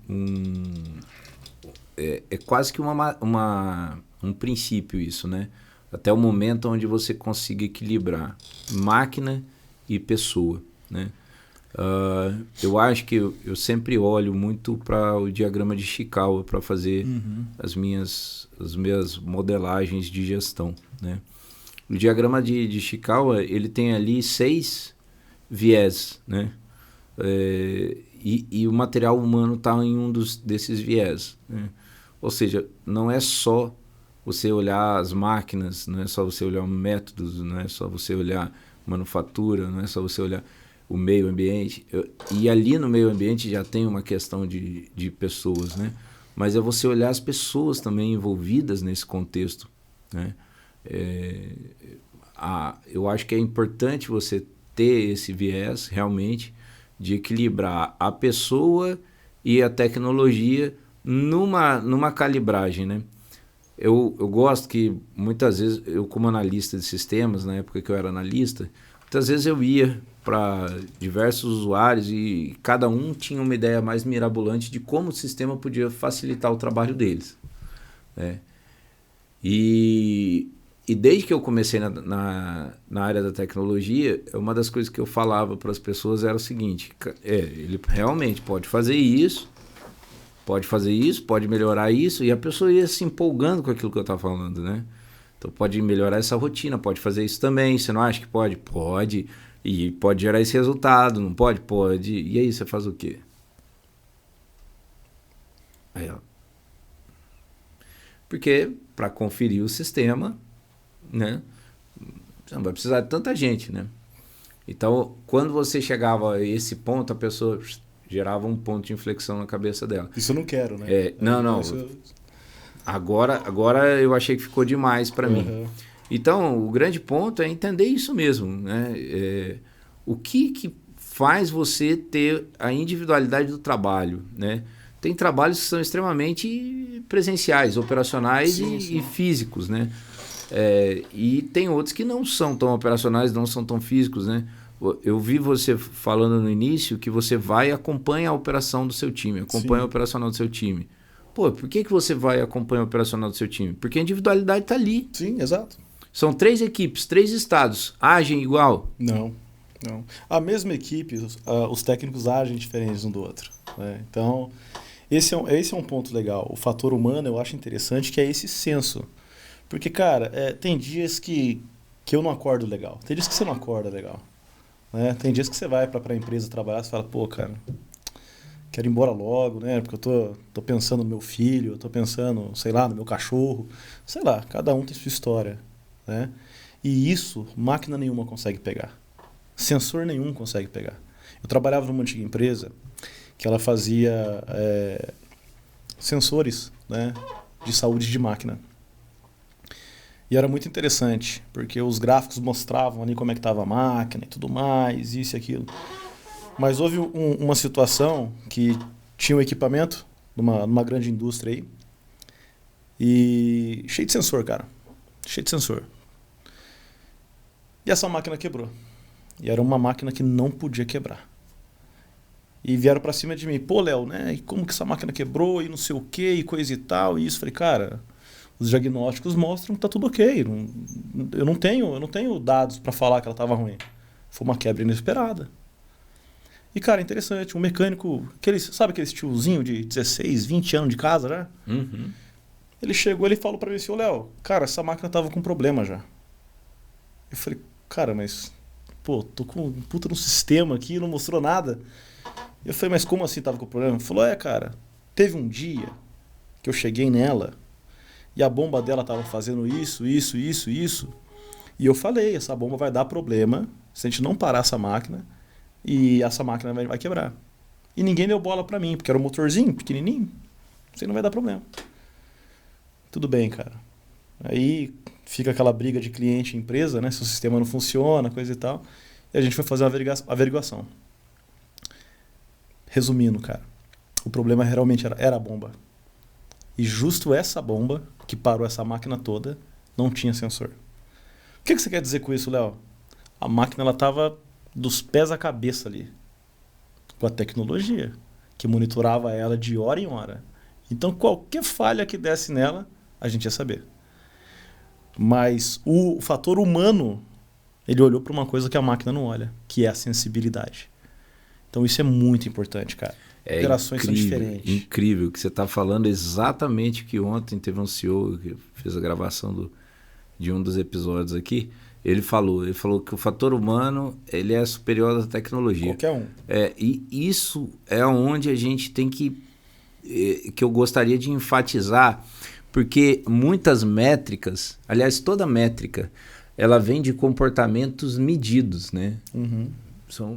S1: é quase que um princípio isso, né? Até o momento onde você consiga equilibrar máquina e pessoa, né? Eu acho que eu sempre olho muito para o diagrama de Chikawa para fazer as minhas modelagens de gestão, né? O diagrama de Chikawa, ele tem ali 6 viés, né? E o material humano está em um desses viés, né? Ou seja, não é só você olhar as máquinas, não é só você olhar métodos, não é só você olhar manufatura, não é só você olhar o meio ambiente. E ali no meio ambiente já tem uma questão de pessoas, né? Mas é você olhar as pessoas também envolvidas nesse contexto, né? Eu acho que é importante você ter esse viés realmente de equilibrar a pessoa e a tecnologia numa calibragem, né? Eu gosto que muitas vezes, eu como analista de sistemas, na época que eu era analista, muitas vezes eu ia para diversos usuários e cada um tinha uma ideia mais mirabolante de como o sistema podia facilitar o trabalho deles, né? E desde que eu comecei na área da tecnologia, uma das coisas que eu falava para as pessoas era o seguinte, ele realmente pode fazer isso, pode melhorar isso, e a pessoa ia se empolgando com aquilo que eu estava falando, né? Então pode melhorar essa rotina, pode fazer isso também, você não acha que pode? Pode, e pode gerar esse resultado, não pode? Pode, e aí você faz o quê? Aí, ó. Porque para conferir o sistema, né, você não vai precisar de tanta gente, né? Então, quando você chegava a esse ponto, a pessoa gerava um ponto de inflexão na cabeça dela.
S2: Isso eu não quero, né?
S1: Não. Agora eu achei que ficou demais para mim. Então, o grande ponto é entender isso mesmo, né? O que faz você ter a individualidade do trabalho, né? Tem trabalhos que são extremamente presenciais, operacionais e físicos, né? E tem outros que não são tão operacionais, não são tão físicos, né? Eu vi você falando no início que você vai e acompanha a operação do seu time, acompanha a operacional do seu time. Pô, por que você vai e acompanha a operacional do seu time? Porque a individualidade está ali.
S2: Sim, exato.
S1: São 3 equipes, 3 estados. Agem igual?
S2: Não. A mesma equipe, os técnicos agem diferentes um do outro, né? Então, esse é um ponto legal. O fator humano eu acho interessante, que é esse senso. Porque, cara, tem dias que eu não acordo legal. Tem dias que você não acorda legal, né? Tem dias que você vai para a empresa trabalhar e fala, pô, cara, quero ir embora logo, né? Porque eu tô pensando no meu filho, eu tô pensando, sei lá, no meu cachorro. Sei lá, cada um tem sua história, né? E isso, máquina nenhuma consegue pegar. Sensor nenhum consegue pegar. Eu trabalhava numa antiga empresa que ela fazia sensores, né, de saúde de máquina. E era muito interessante, porque os gráficos mostravam ali como é que estava a máquina e tudo mais, isso e aquilo. Mas houve uma situação que tinha um equipamento numa grande indústria aí, e cheio de sensor, cara. Cheio de sensor. E essa máquina quebrou. E era uma máquina que não podia quebrar. E vieram pra cima de mim. Pô, Léo, né? E como que essa máquina quebrou? E não sei o quê, e coisa e tal. E isso. Falei, cara, os diagnósticos mostram que tá tudo ok. Eu não tenho dados pra falar que ela tava ruim. Foi uma quebra inesperada. E, cara, interessante. Um mecânico, sabe aquele tiozinho de 16, 20 anos de casa, né?
S1: Uhum.
S2: Ele chegou, ele falou pra mim assim, ô Léo, cara, essa máquina tava com problema já. Eu falei, cara, mas, pô, tô com um puta no sistema aqui, não mostrou nada. Eu falei, mas como assim tava com problema? Ele falou, cara, teve um dia que eu cheguei nela e a bomba dela tava fazendo isso. E eu falei, essa bomba vai dar problema se a gente não parar essa máquina e essa máquina vai quebrar. E ninguém deu bola pra mim, porque era um motorzinho pequenininho. Isso aí não vai dar problema. Tudo bem, cara. Aí fica aquela briga de cliente e empresa, né? Se o sistema não funciona, coisa e tal. E a gente foi fazer uma averiguação. Resumindo, cara, o problema realmente era a bomba. E justo essa bomba, que parou essa máquina toda, não tinha sensor. O que você quer dizer com isso, Léo? A máquina ela estava dos pés à cabeça ali, com a tecnologia, que monitorava ela de hora em hora. Então, qualquer falha que desse nela, a gente ia saber. Mas o fator humano, ele olhou para uma coisa que a máquina não olha, que é a sensibilidade. Então isso é muito importante, cara. Operações são diferentes.
S1: Incrível, que você está falando exatamente que ontem teve um CEO que fez a gravação de um dos episódios aqui. Ele falou que o fator humano ele é superior à tecnologia.
S2: Qualquer um.
S1: E isso é onde a gente tem que eu gostaria de enfatizar, porque muitas métricas, aliás, toda métrica, ela vem de comportamentos medidos, né?
S2: Uhum.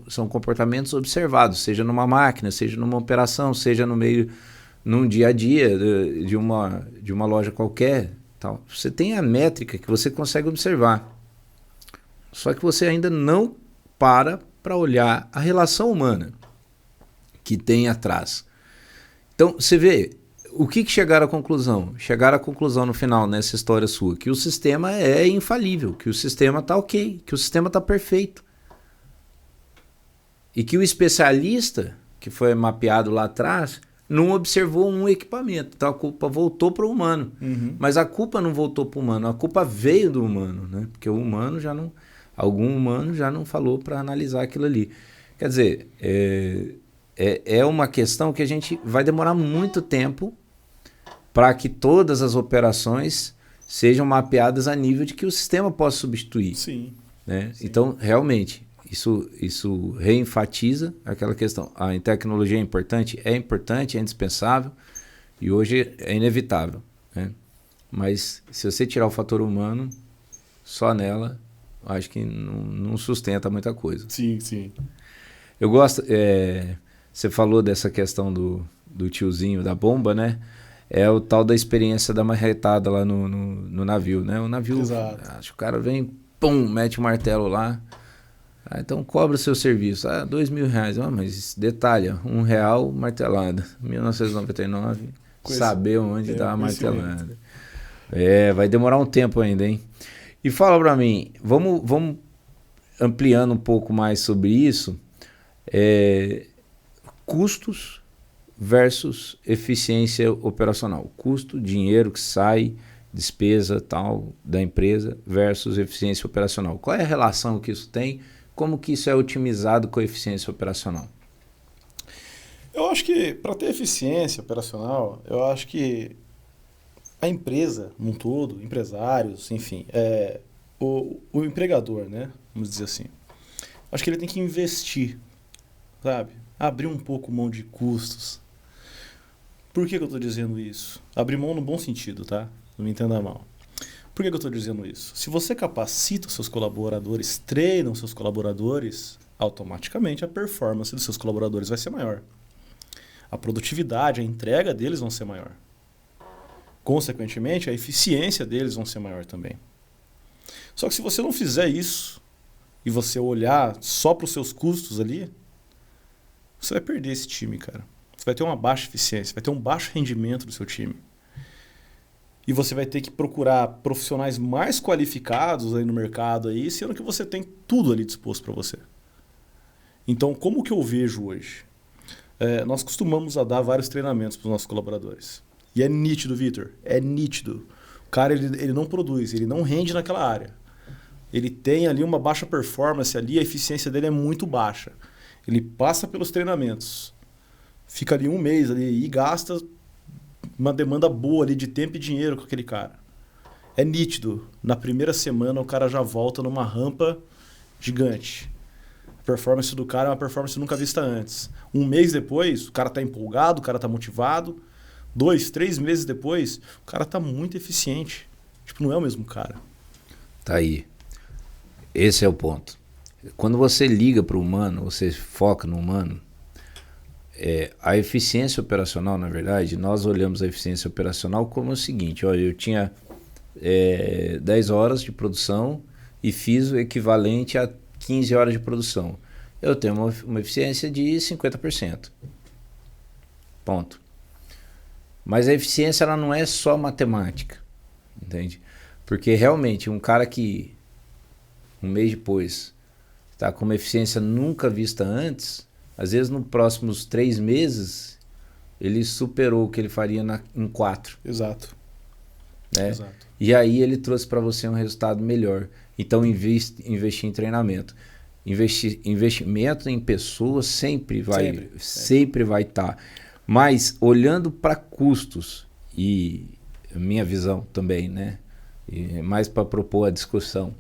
S1: São comportamentos observados, seja numa máquina, seja numa operação, seja num dia a dia de uma loja qualquer. Tal. Você tem a métrica que você consegue observar. Só que você ainda não para olhar a relação humana que tem atrás. Então, você vê, o que chegaram à conclusão? Chegaram à conclusão no final, nessa história sua, que o sistema é infalível, que o sistema está ok, que o sistema está perfeito. E que o especialista, que foi mapeado lá atrás, não observou um equipamento. Então a culpa voltou para o humano. Mas a culpa não voltou para o humano, a culpa veio do humano, né? Porque o humano já não... Algum humano já não falou para analisar aquilo ali. Quer dizer, é uma questão que a gente vai demorar muito tempo para que todas as operações sejam mapeadas a nível de que o sistema possa substituir.
S2: Sim.
S1: Né?
S2: Sim.
S1: Então, realmente, isso reenfatiza aquela questão. A tecnologia é importante, é indispensável e hoje é inevitável. Né? Mas se você tirar o fator humano, só nela, acho que não sustenta muita coisa.
S2: Sim, sim.
S1: Eu gosto... você falou dessa questão do tiozinho da bomba, né? É o tal da experiência da marretada lá no navio, né? O navio,
S2: Exato.
S1: acho que o cara vem, pum, mete o martelo lá. Então cobra o seu serviço. R$2.000. Mas detalhe, R$1 martelada. 1999, saber onde dá a martelada. Vai demorar um tempo ainda, hein? E fala pra mim, vamos ampliando um pouco mais sobre isso. Custos versus eficiência operacional. Custo, dinheiro que sai, despesa tal da empresa versus eficiência operacional. Qual é a relação que isso tem? Como que isso é otimizado com a eficiência operacional?
S2: Eu acho que para ter eficiência operacional, eu acho que a empresa num todo, empresários, enfim, o empregador, né? Vamos dizer assim. Acho que ele tem que investir, sabe? Abrir um pouco mão de custos. Por que eu estou dizendo isso? Abrir mão no bom sentido, tá? Não me entenda mal. Por que eu estou dizendo isso? Se você capacita os seus colaboradores, treina os seus colaboradores, automaticamente a performance dos seus colaboradores vai ser maior. A produtividade, a entrega deles vão ser maior. Consequentemente, a eficiência deles vão ser maior também. Só que se você não fizer isso e você olhar só para os seus custos ali, você vai perder esse time, cara. Você vai ter uma baixa eficiência, vai ter um baixo rendimento do seu time. E você vai ter que procurar profissionais mais qualificados aí no mercado, aí, sendo que você tem tudo ali disposto para você. Então, como que eu vejo hoje? Nós costumamos a dar vários treinamentos para os nossos colaboradores. E é nítido, Vitor, é nítido. O cara ele não produz, ele não rende naquela área. Ele tem ali uma baixa performance ali, a eficiência dele é muito baixa. Ele passa pelos treinamentos, fica ali um mês ali e gasta uma demanda boa ali de tempo e dinheiro com aquele cara. É nítido. Na primeira semana o cara já volta numa rampa gigante. A performance do cara é uma performance nunca vista antes. Um mês depois, o cara está empolgado, o cara está motivado. 2, 3 meses depois, o cara está muito eficiente. Tipo, não é o mesmo cara.
S1: Tá aí. Esse é o ponto. Quando você liga para o humano, você foca no humano, a eficiência operacional, na verdade, nós olhamos a eficiência operacional como o seguinte, olha, eu tinha 10 horas de produção e fiz o equivalente a 15 horas de produção. Eu tenho uma eficiência de 50%. Ponto. Mas a eficiência ela não é só matemática, entende? Porque realmente um cara que um mês depois está com uma eficiência nunca vista antes, às vezes nos próximos 3 meses ele superou o que ele faria em 4.
S2: Exato.
S1: Né?
S2: Exato.
S1: E aí ele trouxe para você um resultado melhor. Então investir em treinamento. Investimento em pessoas sempre vai estar. Mas olhando para custos, e minha visão também, né? E mais para propor a discussão,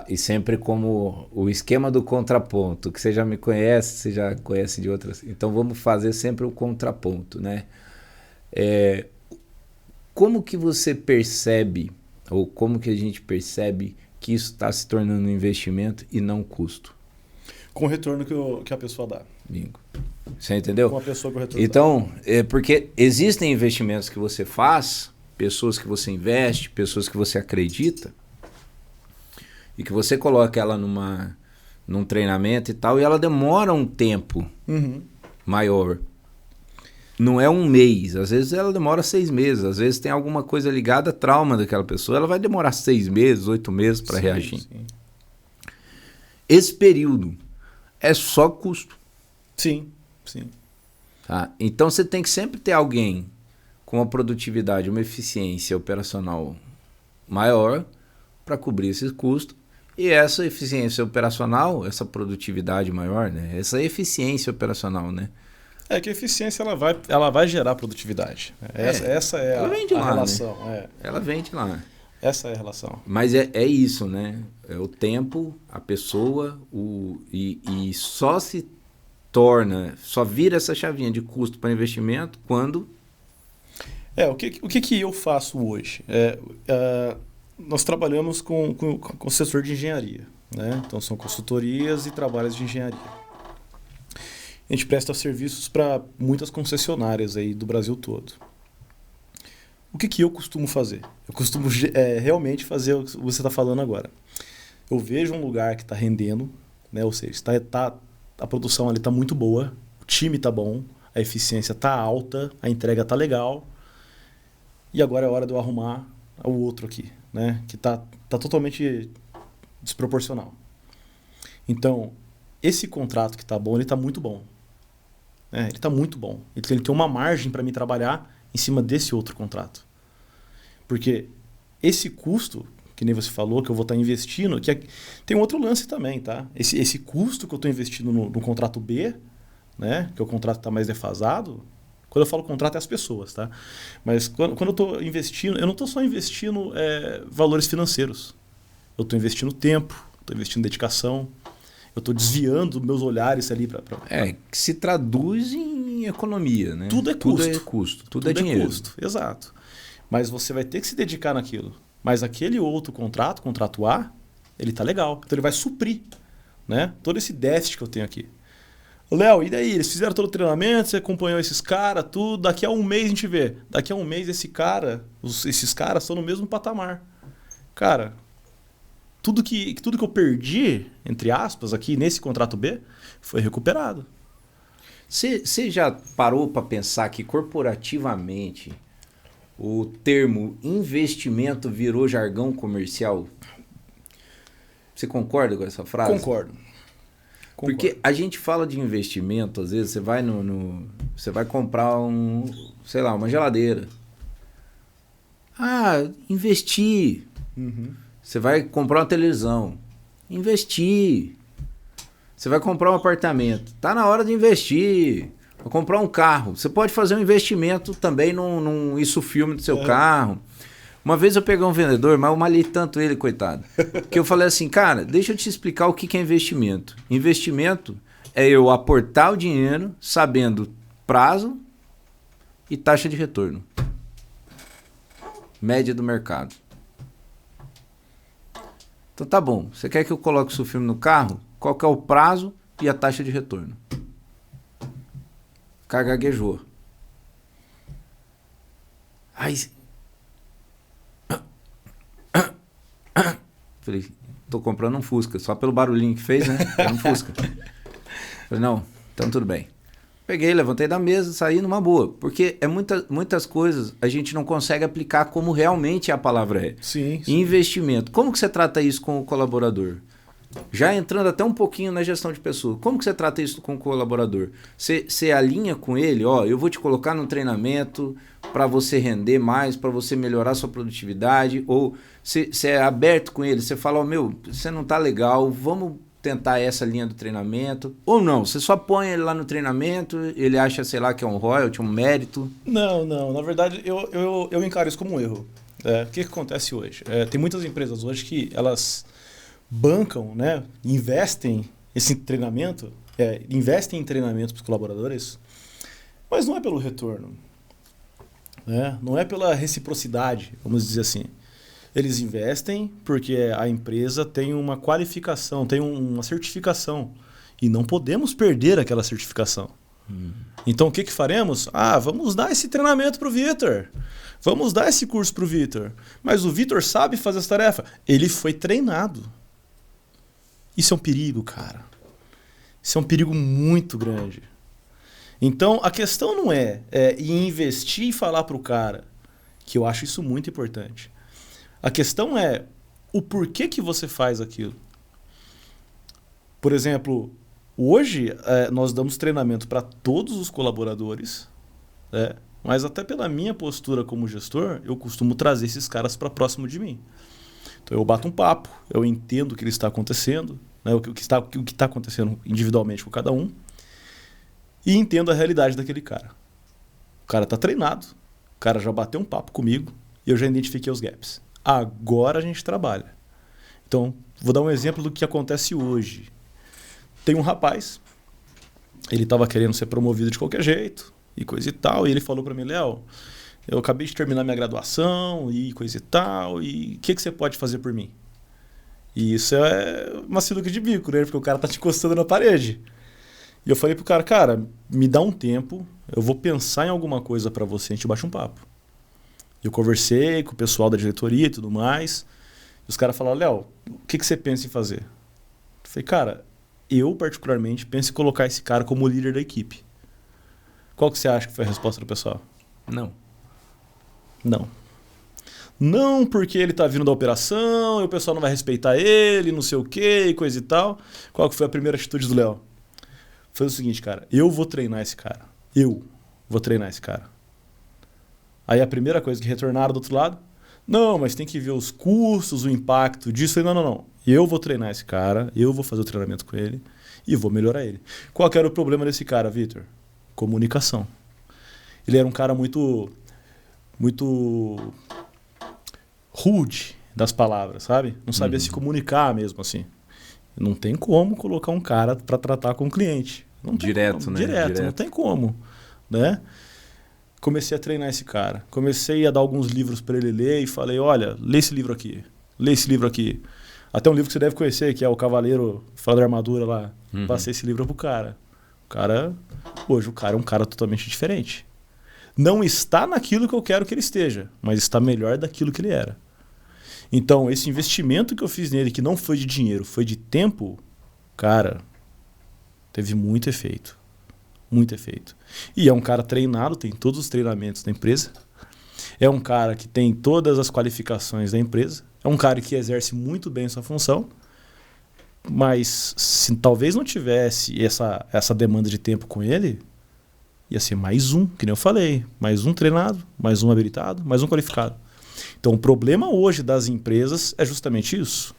S1: e sempre como o esquema do contraponto, que você já me conhece, você já conhece de outras, então vamos fazer sempre o contraponto, né? Como que você percebe, ou como que a gente percebe que isso está se tornando um investimento e não custo?
S2: Com o retorno que a pessoa dá.
S1: Bingo. Você entendeu?
S2: Com a pessoa que o retorno
S1: então, porque existem investimentos que você faz, pessoas que você investe, pessoas que você acredita, e que você coloca ela num treinamento e tal, e ela demora um tempo maior. Não é um mês, às vezes ela demora 6 meses, às vezes tem alguma coisa ligada a trauma daquela pessoa, ela vai demorar 6 meses, 8 meses para reagir.
S2: Sim.
S1: Esse período é só custo.
S2: Sim, sim.
S1: Tá? Então você tem que sempre ter alguém com uma produtividade, uma eficiência operacional maior para cobrir esses custos. E essa eficiência operacional, essa produtividade maior, né? Essa eficiência operacional, né?
S2: É que a eficiência ela vai gerar produtividade. Essa é a relação.
S1: Né? Ela vem de lá.
S2: Essa é a relação.
S1: Mas é isso, né? É o tempo, a pessoa, e só se torna, só vira essa chavinha de custo para investimento quando...
S2: O que eu faço hoje? Nós trabalhamos com o setor de engenharia, né? Então são consultorias e trabalhos de engenharia. A gente presta serviços para muitas concessionárias aí do Brasil todo. O que eu costumo fazer? Eu costumo realmente fazer o que você está falando agora. Eu vejo um lugar que está rendendo, né? Ou seja, a produção ali está muito boa, o time está bom, a eficiência está alta, a entrega está legal. E agora é hora de eu arrumar o outro aqui, né? Que está totalmente desproporcional. Então, esse contrato que está bom, ele está muito bom. Ele está muito bom. Ele tem uma margem para mim trabalhar em cima desse outro contrato. Porque esse custo, que nem você falou, que eu vou estar investindo, tem um outro lance também, tá? Esse custo que eu estou investindo no contrato B, né? Que é o contrato que está mais defasado. Quando eu falo contrato, é as pessoas, tá? Mas quando eu estou investindo, eu não estou só investindo valores financeiros. Eu estou investindo tempo, estou investindo dedicação, eu estou desviando meus olhares ali para...
S1: que se traduz em economia, né?
S2: Tudo é custo.
S1: Tudo é custo, tudo é dinheiro.
S2: Custo, exato. Mas você vai ter que se dedicar naquilo. Mas aquele outro contrato A, ele tá legal. Então ele vai suprir, né? Todo esse déficit que eu tenho aqui. Léo, e daí? Eles fizeram todo o treinamento, você acompanhou esses caras, tudo. Daqui a um mês a gente vê. Daqui a um mês esses caras estão no mesmo patamar. Cara, tudo que eu perdi, entre aspas, aqui nesse contrato B, foi recuperado.
S1: Você já parou para pensar que corporativamente o termo investimento virou jargão comercial? Você concorda com essa frase?
S2: Concordo.
S1: Porque a gente fala de investimento, às vezes você vai você vai comprar uma geladeira. Investir.
S2: Uhum.
S1: Você vai comprar uma televisão. Investir. Você vai comprar um apartamento. Tá na hora de investir. Vai comprar um carro. Você pode fazer um investimento também num filme do seu carro. Uma vez eu peguei um vendedor, mas eu malhei tanto ele, coitado. Que eu falei assim, cara, deixa eu te explicar o que é investimento. Investimento é eu aportar o dinheiro sabendo prazo e taxa de retorno. Média do mercado. Então tá bom, você quer que eu coloque o seu filme no carro? Qual que é o prazo e a taxa de retorno? Gaguejou. Aí... Falei, tô comprando um Fusca, só pelo barulhinho que fez, né? Era um Fusca. Falei, não, então tudo bem. Peguei, levantei da mesa, saí numa boa. Porque muitas coisas a gente não consegue aplicar como realmente a palavra é.
S2: Sim.
S1: Investimento. Como que você trata isso com o colaborador? Já entrando até um pouquinho na gestão de pessoas. Como que você trata isso com o colaborador? Você alinha com ele, eu vou te colocar no treinamento para você render mais, para você melhorar sua produtividade, ou você é aberto com ele, você fala, você não tá legal, vamos tentar essa linha do treinamento, ou não, você só põe ele lá no treinamento, ele acha, sei lá, que é um royalty, um mérito.
S2: Não, na verdade eu encaro isso como um erro. O que acontece hoje? Tem muitas empresas hoje que elas bancam, né, investem esse treinamento, investem em treinamento para os colaboradores, mas não é pelo retorno, né? Não é pela reciprocidade, vamos dizer assim. Eles investem porque a empresa tem uma qualificação, tem uma certificação e não podemos perder aquela certificação. Então o que faremos? Vamos dar esse treinamento para o Vitor. Vamos dar esse curso para o Vitor. Mas o Vitor sabe fazer essa tarefa. Ele foi treinado. Isso é um perigo, cara. Isso é um perigo muito grande. Então, a questão não é investir e falar para o cara, que eu acho isso muito importante. A questão é o porquê que você faz aquilo. Por exemplo, Hoje, nós damos treinamento para todos os colaboradores, né? Mas até pela minha postura como gestor, eu costumo trazer esses caras para próximo de mim. Então eu bato um papo, eu entendo o que está acontecendo, né? o que está acontecendo individualmente com cada um, e entendo a realidade daquele cara. O cara está treinado, o cara já bateu um papo comigo e eu já identifiquei os gaps. Agora a gente trabalha. Então, vou dar um exemplo do que acontece hoje. Tem um rapaz, ele estava querendo ser promovido de qualquer jeito e coisa e tal, e ele falou para mim, Léo, eu acabei de terminar minha graduação e coisa e tal, e o que você pode fazer por mim? E isso é uma sinuca de bico, né? Porque o cara tá te encostando na parede. E eu falei pro cara, me dá um tempo, eu vou pensar em alguma coisa para você, a gente bate um papo. Eu conversei com o pessoal da diretoria e tudo mais, e os caras falaram, Léo, o que você pensa em fazer? Eu falei, cara, eu particularmente penso em colocar esse cara como líder da equipe. Qual que você acha que foi a resposta do pessoal?
S1: Não.
S2: Não, porque ele tá vindo da operação, e o pessoal não vai respeitar ele, não sei o quê, e coisa e tal. Qual que foi a primeira atitude do Léo? Foi o seguinte, cara, eu vou treinar esse cara. Aí a primeira coisa que retornaram do outro lado, não, mas tem que ver os custos, o impacto disso. Eu falei, não. Eu vou treinar esse cara, eu vou fazer o treinamento com ele e vou melhorar ele. Qual que era o problema desse cara, Vitor? Comunicação. Ele era um cara muito rude das palavras, sabe? Não sabia se comunicar mesmo assim. Não tem como colocar um cara para tratar com o cliente. Não tem
S1: Direto,
S2: como.
S1: né?
S2: Direto, não tem como, né? Comecei a treinar esse cara. Comecei a dar alguns livros para ele ler e falei, olha, lê esse livro aqui. Até um livro que você deve conhecer, que é O Cavaleiro Fora da Armadura lá. Passei esse livro pro cara. Hoje o cara é um cara totalmente diferente. Não está naquilo que eu quero que ele esteja, mas está melhor daquilo que ele era. Então, esse investimento que eu fiz nele, que não foi de dinheiro, foi de tempo, cara, teve muito efeito. Muito efeito. E é um cara treinado, tem todos os treinamentos da empresa. É um cara que tem todas as qualificações da empresa. É um cara que exerce muito bem essa função. Mas se talvez não tivesse essa demanda de tempo com ele, ia ser mais um, que nem eu falei. Mais um treinado, mais um habilitado, mais um qualificado. Então o problema hoje das empresas é justamente isso.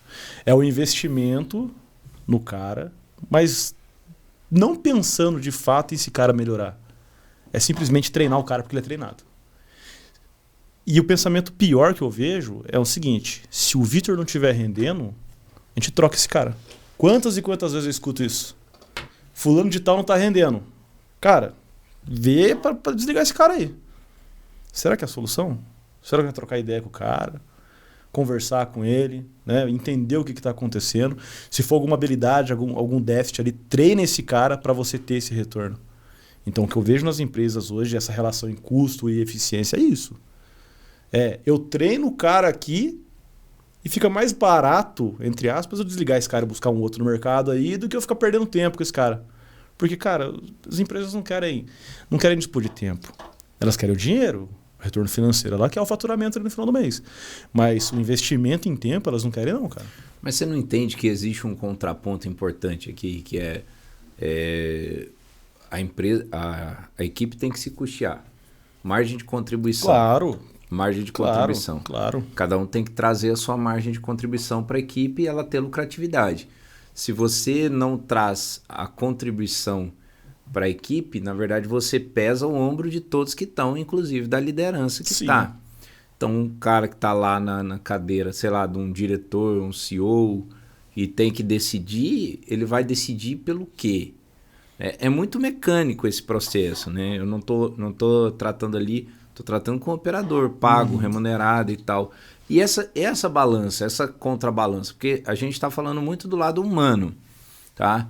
S2: É o investimento no cara, mas não pensando de fato em esse cara melhorar. É simplesmente treinar o cara porque ele é treinado. E o pensamento pior que eu vejo é o seguinte, se o Vitor não estiver rendendo, a gente troca esse cara. Quantas e quantas vezes eu escuto isso? Fulano de tal não está rendendo. Cara, vê para desligar esse cara aí. Será que é a solução? Será que vai trocar ideia com o cara? Conversar com ele, né? Entender o que está acontecendo. Se for alguma habilidade, algum déficit ali, treine esse cara para você ter esse retorno. Então, o que eu vejo nas empresas hoje, essa relação em custo e eficiência, é isso. Eu treino o cara aqui e fica mais barato, entre aspas, eu desligar esse cara e buscar um outro no mercado aí do que eu ficar perdendo tempo com esse cara. Porque, cara, as empresas não querem dispor de tempo. Elas querem o dinheiro, o retorno financeiro. Ela quer o faturamento ali no final do mês. Mas o investimento em tempo, elas não querem não, cara.
S1: Mas você não entende que existe um contraponto importante aqui, que a empresa, a equipe tem que se custear. Margem de contribuição.
S2: Claro.
S1: Margem de contribuição.
S2: Claro.
S1: Cada um tem que trazer a sua margem de contribuição para a equipe e ela ter lucratividade. Se você não traz a contribuição para a equipe, na verdade você pesa o ombro de todos que estão, inclusive da liderança que está. Então um cara que está lá na cadeira, sei lá, de um diretor, um CEO, e tem que decidir, ele vai decidir pelo quê? É muito mecânico esse processo, né? Eu não tô tratando ali... Estou tratando com o operador, pago, remunerado e tal. E essa balança, essa contrabalança, porque a gente está falando muito do lado humano, tá?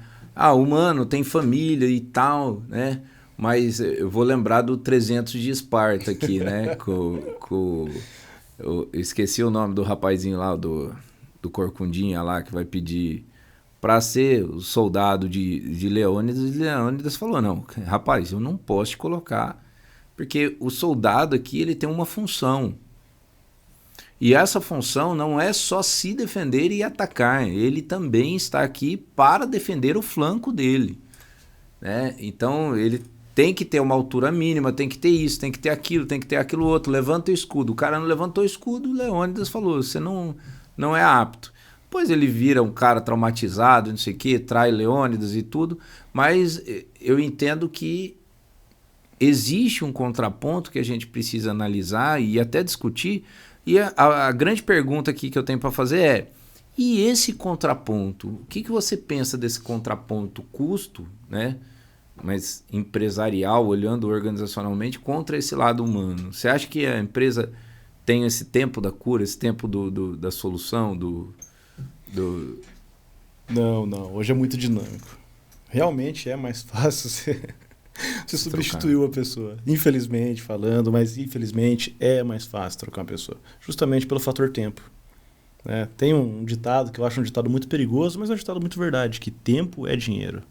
S1: Humano tem família e tal, né? Mas eu vou lembrar do 300 de Esparta aqui, né? Eu esqueci o nome do rapazinho lá, do Corcundinha lá, que vai pedir para ser o soldado de Leônidas. E Leônidas falou, não, rapaz, eu não posso te colocar... Porque o soldado aqui ele tem uma função. E essa função não é só se defender e atacar, ele também está aqui para defender o flanco dele, né? Então ele tem que ter uma altura mínima, tem que ter isso, tem que ter aquilo outro, levanta o escudo. O cara não levantou o escudo, o Leônidas falou, você não é apto. Depois ele vira um cara traumatizado, não sei o quê, trai Leônidas e tudo, mas eu entendo que existe um contraponto que a gente precisa analisar e até discutir, e a grande pergunta aqui que eu tenho para fazer é, e esse contraponto? O que você pensa desse contraponto custo, né? Mas empresarial, olhando organizacionalmente, contra esse lado humano? Você acha que a empresa tem esse tempo da cura, esse tempo da solução,
S2: Não. Hoje é muito dinâmico. Realmente é mais fácil você substituir uma pessoa. Infelizmente falando, mas infelizmente é mais fácil trocar uma pessoa. Justamente pelo fator tempo. Né? Tem um ditado que eu acho um ditado muito perigoso, mas é um ditado muito verdade, que tempo é dinheiro.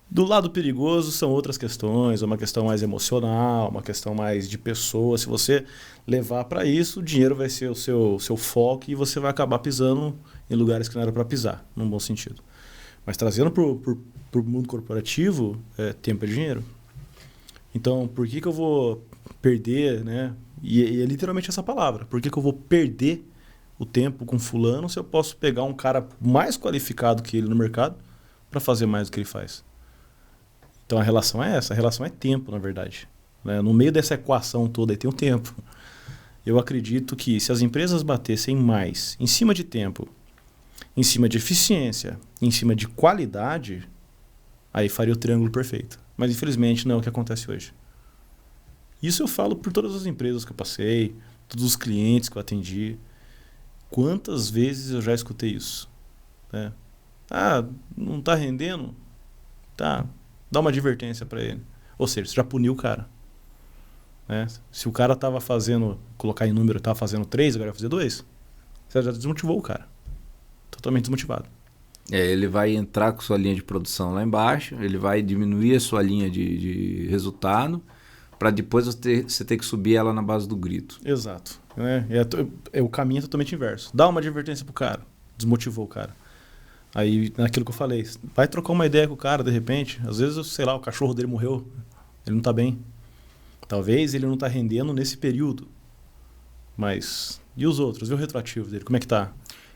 S2: Do lado perigoso são outras questões, uma questão mais emocional, uma questão mais de pessoa. Se você levar para isso, o dinheiro vai ser o seu foco e você vai acabar pisando em lugares que não era para pisar, num bom sentido. Mas trazendo para o mundo corporativo, tempo é dinheiro. Então, por que eu vou perder, né? E é literalmente essa palavra. Por que eu vou perder o tempo com fulano se eu posso pegar um cara mais qualificado que ele no mercado para fazer mais do que ele faz? Então a relação é essa, a relação é tempo, na verdade. Né? No meio dessa equação toda aí tem o tempo. Eu acredito que se as empresas batessem mais em cima de tempo, em cima de eficiência, em cima de qualidade, aí faria o triângulo perfeito. Mas infelizmente não é o que acontece hoje. Isso eu falo por todas as empresas que eu passei, todos os clientes que eu atendi. Quantas vezes eu já escutei isso? Né? Ah, não está rendendo? Tá. Dá uma advertência para ele. Ou seja, você já puniu o cara. Né? Se o cara estava fazendo, colocar em número, estava fazendo 3, agora vai fazer 2, você já desmotivou o cara. Totalmente desmotivado.
S1: Ele vai entrar com sua linha de produção lá embaixo, ele vai diminuir a sua linha de resultado, para depois você ter que subir ela na base do grito.
S2: Exato. O caminho é totalmente inverso. Dá uma advertência pro cara, desmotivou o cara. Aí, naquilo que eu falei, vai trocar uma ideia com o cara, de repente. Às vezes, sei lá, o cachorro dele morreu, ele não tá bem. Talvez ele não tá rendendo nesse período. Mas, e os outros? E o retroativo dele, como é que tá?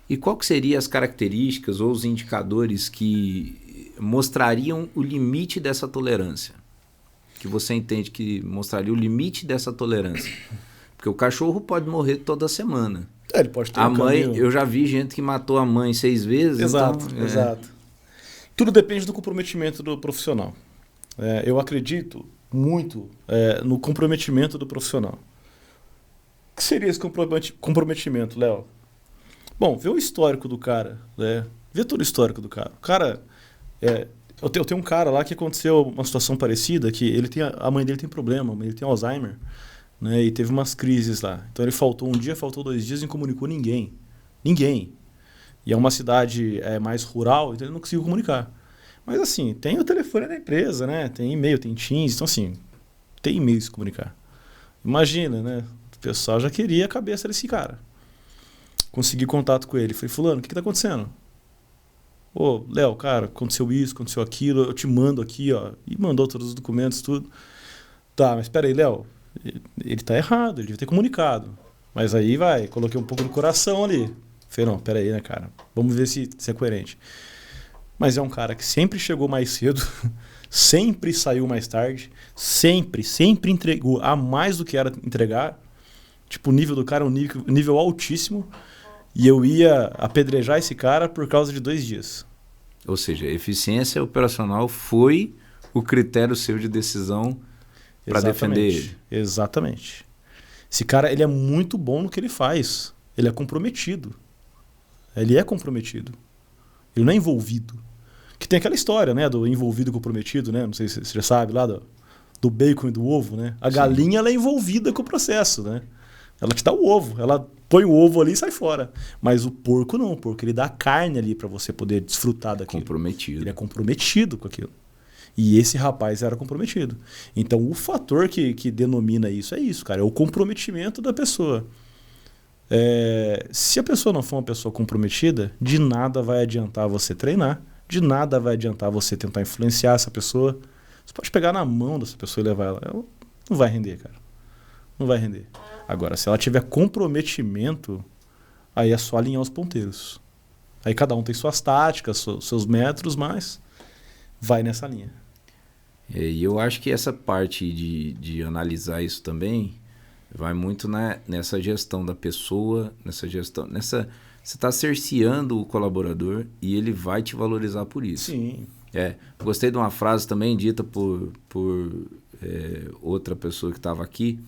S1: E qual que seriam as características ou os indicadores que mostrariam o limite dessa tolerância? Que você entende que mostraria o limite dessa tolerância? Porque o cachorro pode morrer toda semana.
S2: Ele pode ter
S1: a mãe, eu já vi gente que matou a mãe 6 vezes.
S2: Exato,
S1: então,
S2: exato. Tudo depende do comprometimento do profissional. Eu acredito muito no comprometimento do profissional. O que seria esse comprometimento, Léo? Bom, vê o histórico do cara, né? Vê todo o histórico do cara. O cara, eu tenho um cara lá que aconteceu uma situação parecida, que a mãe dele tem problema, ele tem Alzheimer. Né, e teve umas crises lá. Então ele faltou um dia, faltou 2 dias e não comunicou ninguém. Ninguém. E é uma cidade mais rural, então ele não conseguiu comunicar. Mas assim, tem o telefone da empresa, né? Tem e-mail, tem Teams, então assim, tem e-mail se comunicar. Imagina, né? O pessoal já queria a cabeça desse cara. Consegui contato com ele. Falei, fulano, o que tá acontecendo? Ô, Léo, cara, aconteceu isso, aconteceu aquilo, eu te mando aqui, ó. E mandou todos os documentos, tudo. Tá, mas espera aí, Léo. Ele tá errado, ele devia ter comunicado. Mas aí coloquei um pouco no coração ali. Falei, não, peraí, né, cara? Vamos ver se é coerente. Mas é um cara que sempre chegou mais cedo, sempre saiu mais tarde, sempre entregou a mais do que era entregar. Tipo, o nível do cara é um nível altíssimo. E eu ia apedrejar esse cara por causa de 2 dias.
S1: Ou seja, a eficiência operacional foi o critério seu de decisão para defender ele.
S2: Exatamente. Esse cara, ele é muito bom no que ele faz. Ele é comprometido. Ele não é envolvido. Que tem aquela história, né, do envolvido e comprometido, né? Não sei se você já sabe lá do bacon e do ovo, né? A galinha, ela é envolvida com o processo, né? Ela te dá o ovo, ela põe o ovo ali e sai fora. Mas o porco não, o porco ele dá a carne ali para você poder desfrutar daquilo.
S1: Comprometido.
S2: Ele é comprometido com aquilo. E esse rapaz era comprometido. Então, o fator que denomina isso é isso, cara. É o comprometimento da pessoa. Se a pessoa não for uma pessoa comprometida, de nada vai adiantar você treinar, de nada vai adiantar você tentar influenciar essa pessoa. Você pode pegar na mão dessa pessoa e levar ela não vai render, cara. Não vai render. Agora, se ela tiver comprometimento, aí é só alinhar os ponteiros. Aí cada um tem suas táticas, seus métodos, mas vai nessa linha.
S1: E eu acho que essa parte de analisar isso também vai muito nessa gestão da pessoa, você está cerceando o colaborador e ele vai te valorizar por isso.
S2: Sim.
S1: Gostei de uma frase também dita por outra pessoa que estava aqui,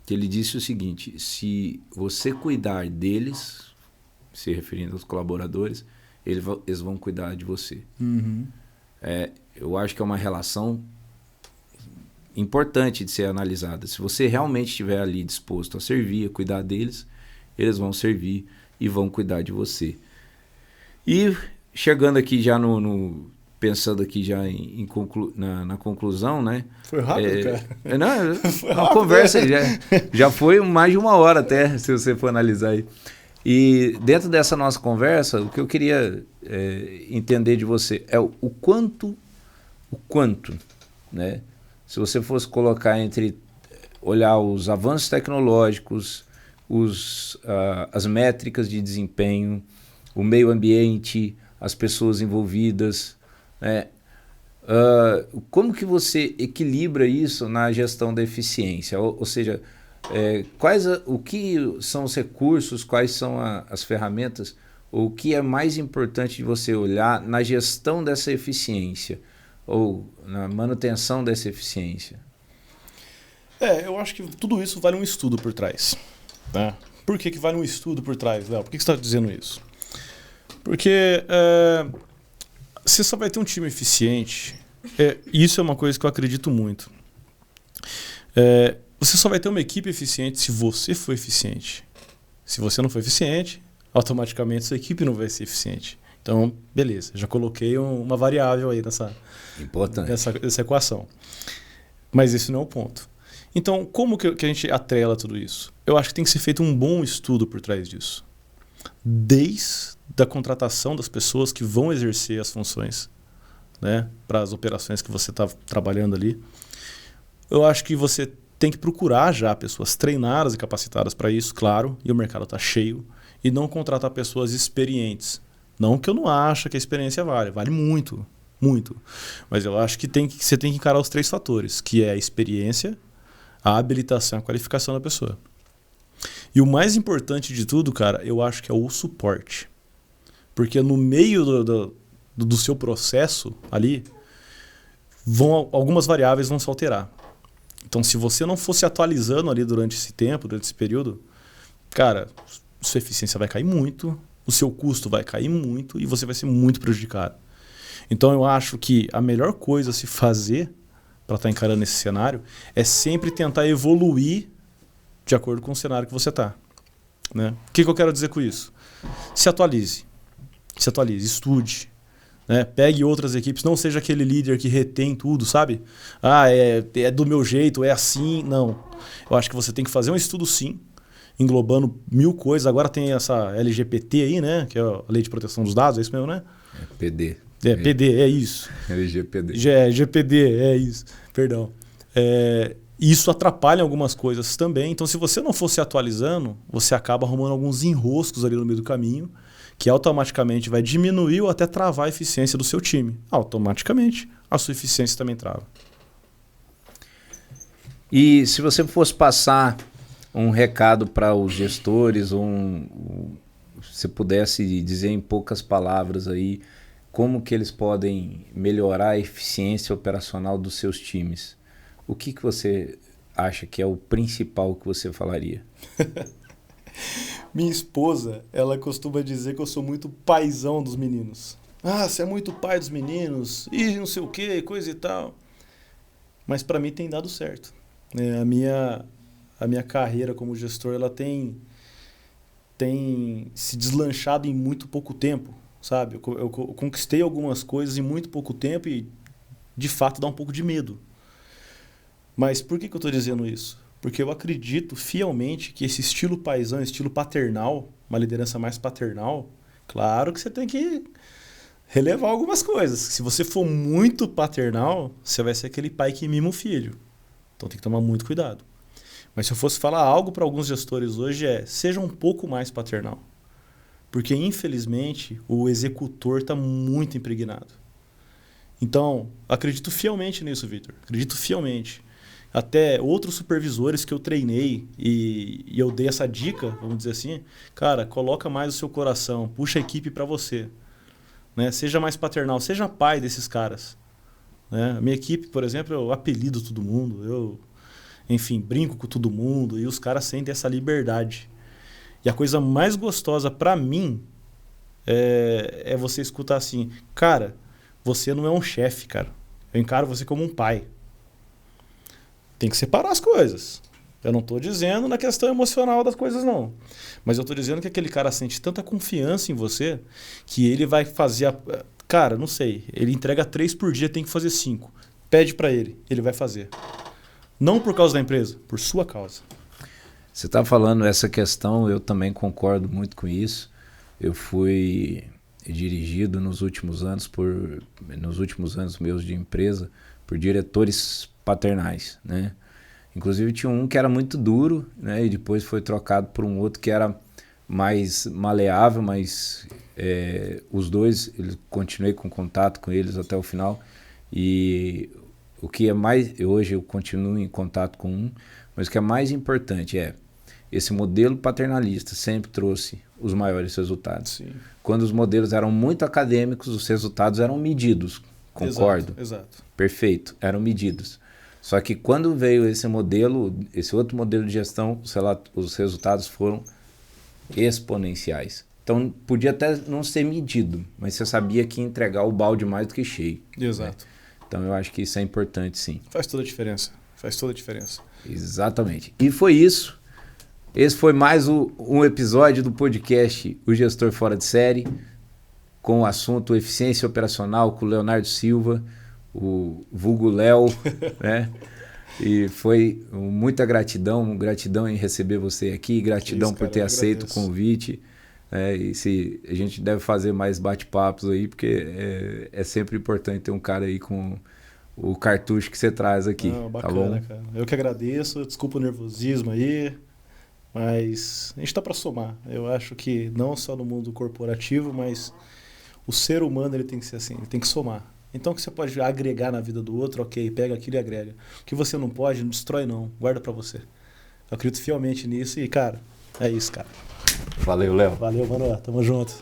S1: que ele disse o seguinte: se você cuidar deles, se referindo aos colaboradores, eles vão cuidar de você.
S2: Uhum.
S1: Eu acho que é uma relação importante de ser analisada. Se você realmente estiver ali disposto a servir, a cuidar deles, eles vão servir e vão cuidar de você. E chegando aqui já pensando aqui já na conclusão, né?
S2: Foi rápido, cara.
S1: Não,
S2: foi
S1: uma
S2: rápido,
S1: conversa já foi mais de 1 hora até, se você for analisar aí. E dentro dessa nossa conversa, o que eu queria entender de você é o quanto, né? Se você fosse colocar olhar os avanços tecnológicos, as métricas de desempenho, o meio ambiente, as pessoas envolvidas, né? Como que você equilibra isso na gestão da eficiência? Ou seja, o que são os recursos, quais são as ferramentas, o que é mais importante de você olhar na gestão dessa eficiência ou na manutenção dessa eficiência?
S2: Eu acho que tudo isso vale um estudo por trás. Né? Por que vale um estudo por trás, Léo? Por que você está dizendo isso? Porque você só vai ter um time eficiente. Isso é uma coisa que eu acredito muito. Você só vai ter uma equipe eficiente se você for eficiente. Se você não for eficiente, automaticamente sua equipe não vai ser eficiente. Então, beleza, já coloquei uma variável aí nessa equação. Mas esse não é o ponto. Então, como que a gente atrela tudo isso? Eu acho que tem que ser feito um bom estudo por trás disso. Desde a contratação das pessoas que vão exercer as funções, né, para as operações que você está trabalhando ali. Eu acho que você tem que procurar já pessoas treinadas e capacitadas para isso, claro, e o mercado está cheio, e não contratar pessoas experientes. Não que eu não ache que a experiência vale muito, muito. Mas eu acho que você tem que encarar os 3 fatores, que é a experiência, a habilitação e a qualificação da pessoa. E o mais importante de tudo, cara, eu acho que é o suporte. Porque no meio do seu processo ali, algumas variáveis vão se alterar. Então, se você não fosse atualizando ali durante esse tempo, durante esse período, cara, sua eficiência vai cair muito, o seu custo vai cair muito e você vai ser muito prejudicado. Então, eu acho que a melhor coisa a se fazer para estar encarando esse cenário é sempre tentar evoluir de acordo com o cenário que você está. Né? O que eu quero dizer com isso? Se atualize, estude. Né? Pegue outras equipes, não seja aquele líder que retém tudo, sabe? É do meu jeito, é assim. Não. Eu acho que você tem que fazer um estudo sim, englobando 1000 coisas. Agora tem essa LGPT aí, né? Que é a Lei de Proteção dos Dados, é isso mesmo, né?
S1: PD.
S2: PD, é isso.
S1: LGPD.
S2: GPD, é isso. Perdão. Isso atrapalha algumas coisas também. Então, se você não for se atualizando, você acaba arrumando alguns enroscos ali no meio do caminho, que automaticamente vai diminuir ou até travar a eficiência do seu time. Automaticamente, a sua eficiência também trava.
S1: E se você fosse passar um recado para os gestores, se pudesse dizer em poucas palavras aí, como que eles podem melhorar a eficiência operacional dos seus times, o que você acha que é o principal que você falaria?
S2: Minha esposa, ela costuma dizer que eu sou muito paizão dos meninos. Você é muito pai dos meninos, e não sei o que, coisa e tal. Mas para mim tem dado certo. A minha carreira como gestor, ela tem se deslanchado em muito pouco tempo, sabe? Eu conquistei algumas coisas em muito pouco tempo e, de fato, dá um pouco de medo. Mas por que eu estou dizendo isso? Porque eu acredito fielmente que esse estilo paisão, estilo paternal, uma liderança mais paternal, claro que você tem que relevar algumas coisas. Se você for muito paternal, você vai ser aquele pai que mima o filho. Então tem que tomar muito cuidado. Mas se eu fosse falar algo para alguns gestores hoje seja um pouco mais paternal. Porque, infelizmente, o executor está muito impregnado. Então, acredito fielmente nisso, Victor. Acredito fielmente. Até outros supervisores que eu treinei e eu dei essa dica, vamos dizer assim, cara, coloca mais o seu coração, puxa a equipe para você. Né? Seja mais paternal, seja pai desses caras. Né? A minha equipe, por exemplo, eu apelido todo mundo, enfim, brinco com todo mundo e os caras sentem essa liberdade. E a coisa mais gostosa para mim é você escutar assim, cara, você não é um chefe, cara. Eu encaro você como um pai. Tem que separar as coisas. Eu não estou dizendo na questão emocional das coisas, não. Mas eu estou dizendo que aquele cara sente tanta confiança em você que ele vai fazer... Cara, não sei. Ele entrega 3 por dia, tem que fazer 5. Pede para ele vai fazer. Não por causa da empresa, por sua causa.
S1: Você está falando essa questão, eu também concordo muito com isso. Eu fui dirigido nos últimos anos meus de empresa por diretores paternais, né? Inclusive tinha um que era muito duro, né? E depois foi trocado por um outro que era mais maleável, mas os dois, continuei com contato com eles até o final. E o que é mais, hoje eu continuo em contato com um, mas o que é mais importante esse modelo paternalista sempre trouxe os maiores resultados.
S2: Sim.
S1: Quando os modelos eram muito acadêmicos, os resultados eram medidos. Concordo.
S2: Exato.
S1: Perfeito, eram medidos. Só que quando veio esse outro modelo de gestão, sei lá, os resultados foram exponenciais. Então, podia até não ser medido, mas você sabia que ia entregar o balde mais do que cheio.
S2: Exato.
S1: Né? Então, eu acho que isso é importante, sim.
S2: Faz toda a diferença. Faz toda a diferença.
S1: Exatamente. E foi isso. Esse foi mais um episódio do podcast O Gestor Fora de Série, com o assunto eficiência operacional com o Leonardo Silva, o vulgo Léo, né? E foi muita gratidão em receber você aqui, gratidão por ter aceito o convite. E a gente deve fazer mais bate-papos aí, porque é sempre importante ter um cara aí com o cartucho que você traz aqui.
S2: Bacana,
S1: tá bom?
S2: Cara. Eu que agradeço, desculpa o nervosismo aí, mas a gente está para somar. Eu acho que não só no mundo corporativo, mas o ser humano ele tem que ser assim, ele tem que somar. Então, o que você pode agregar na vida do outro, ok, pega aquilo e agrega. O que você não pode, não destrói não, guarda pra você. Eu acredito fielmente nisso e, cara, é isso, cara.
S1: Valeu, Léo.
S2: Valeu, Manoel, tamo junto.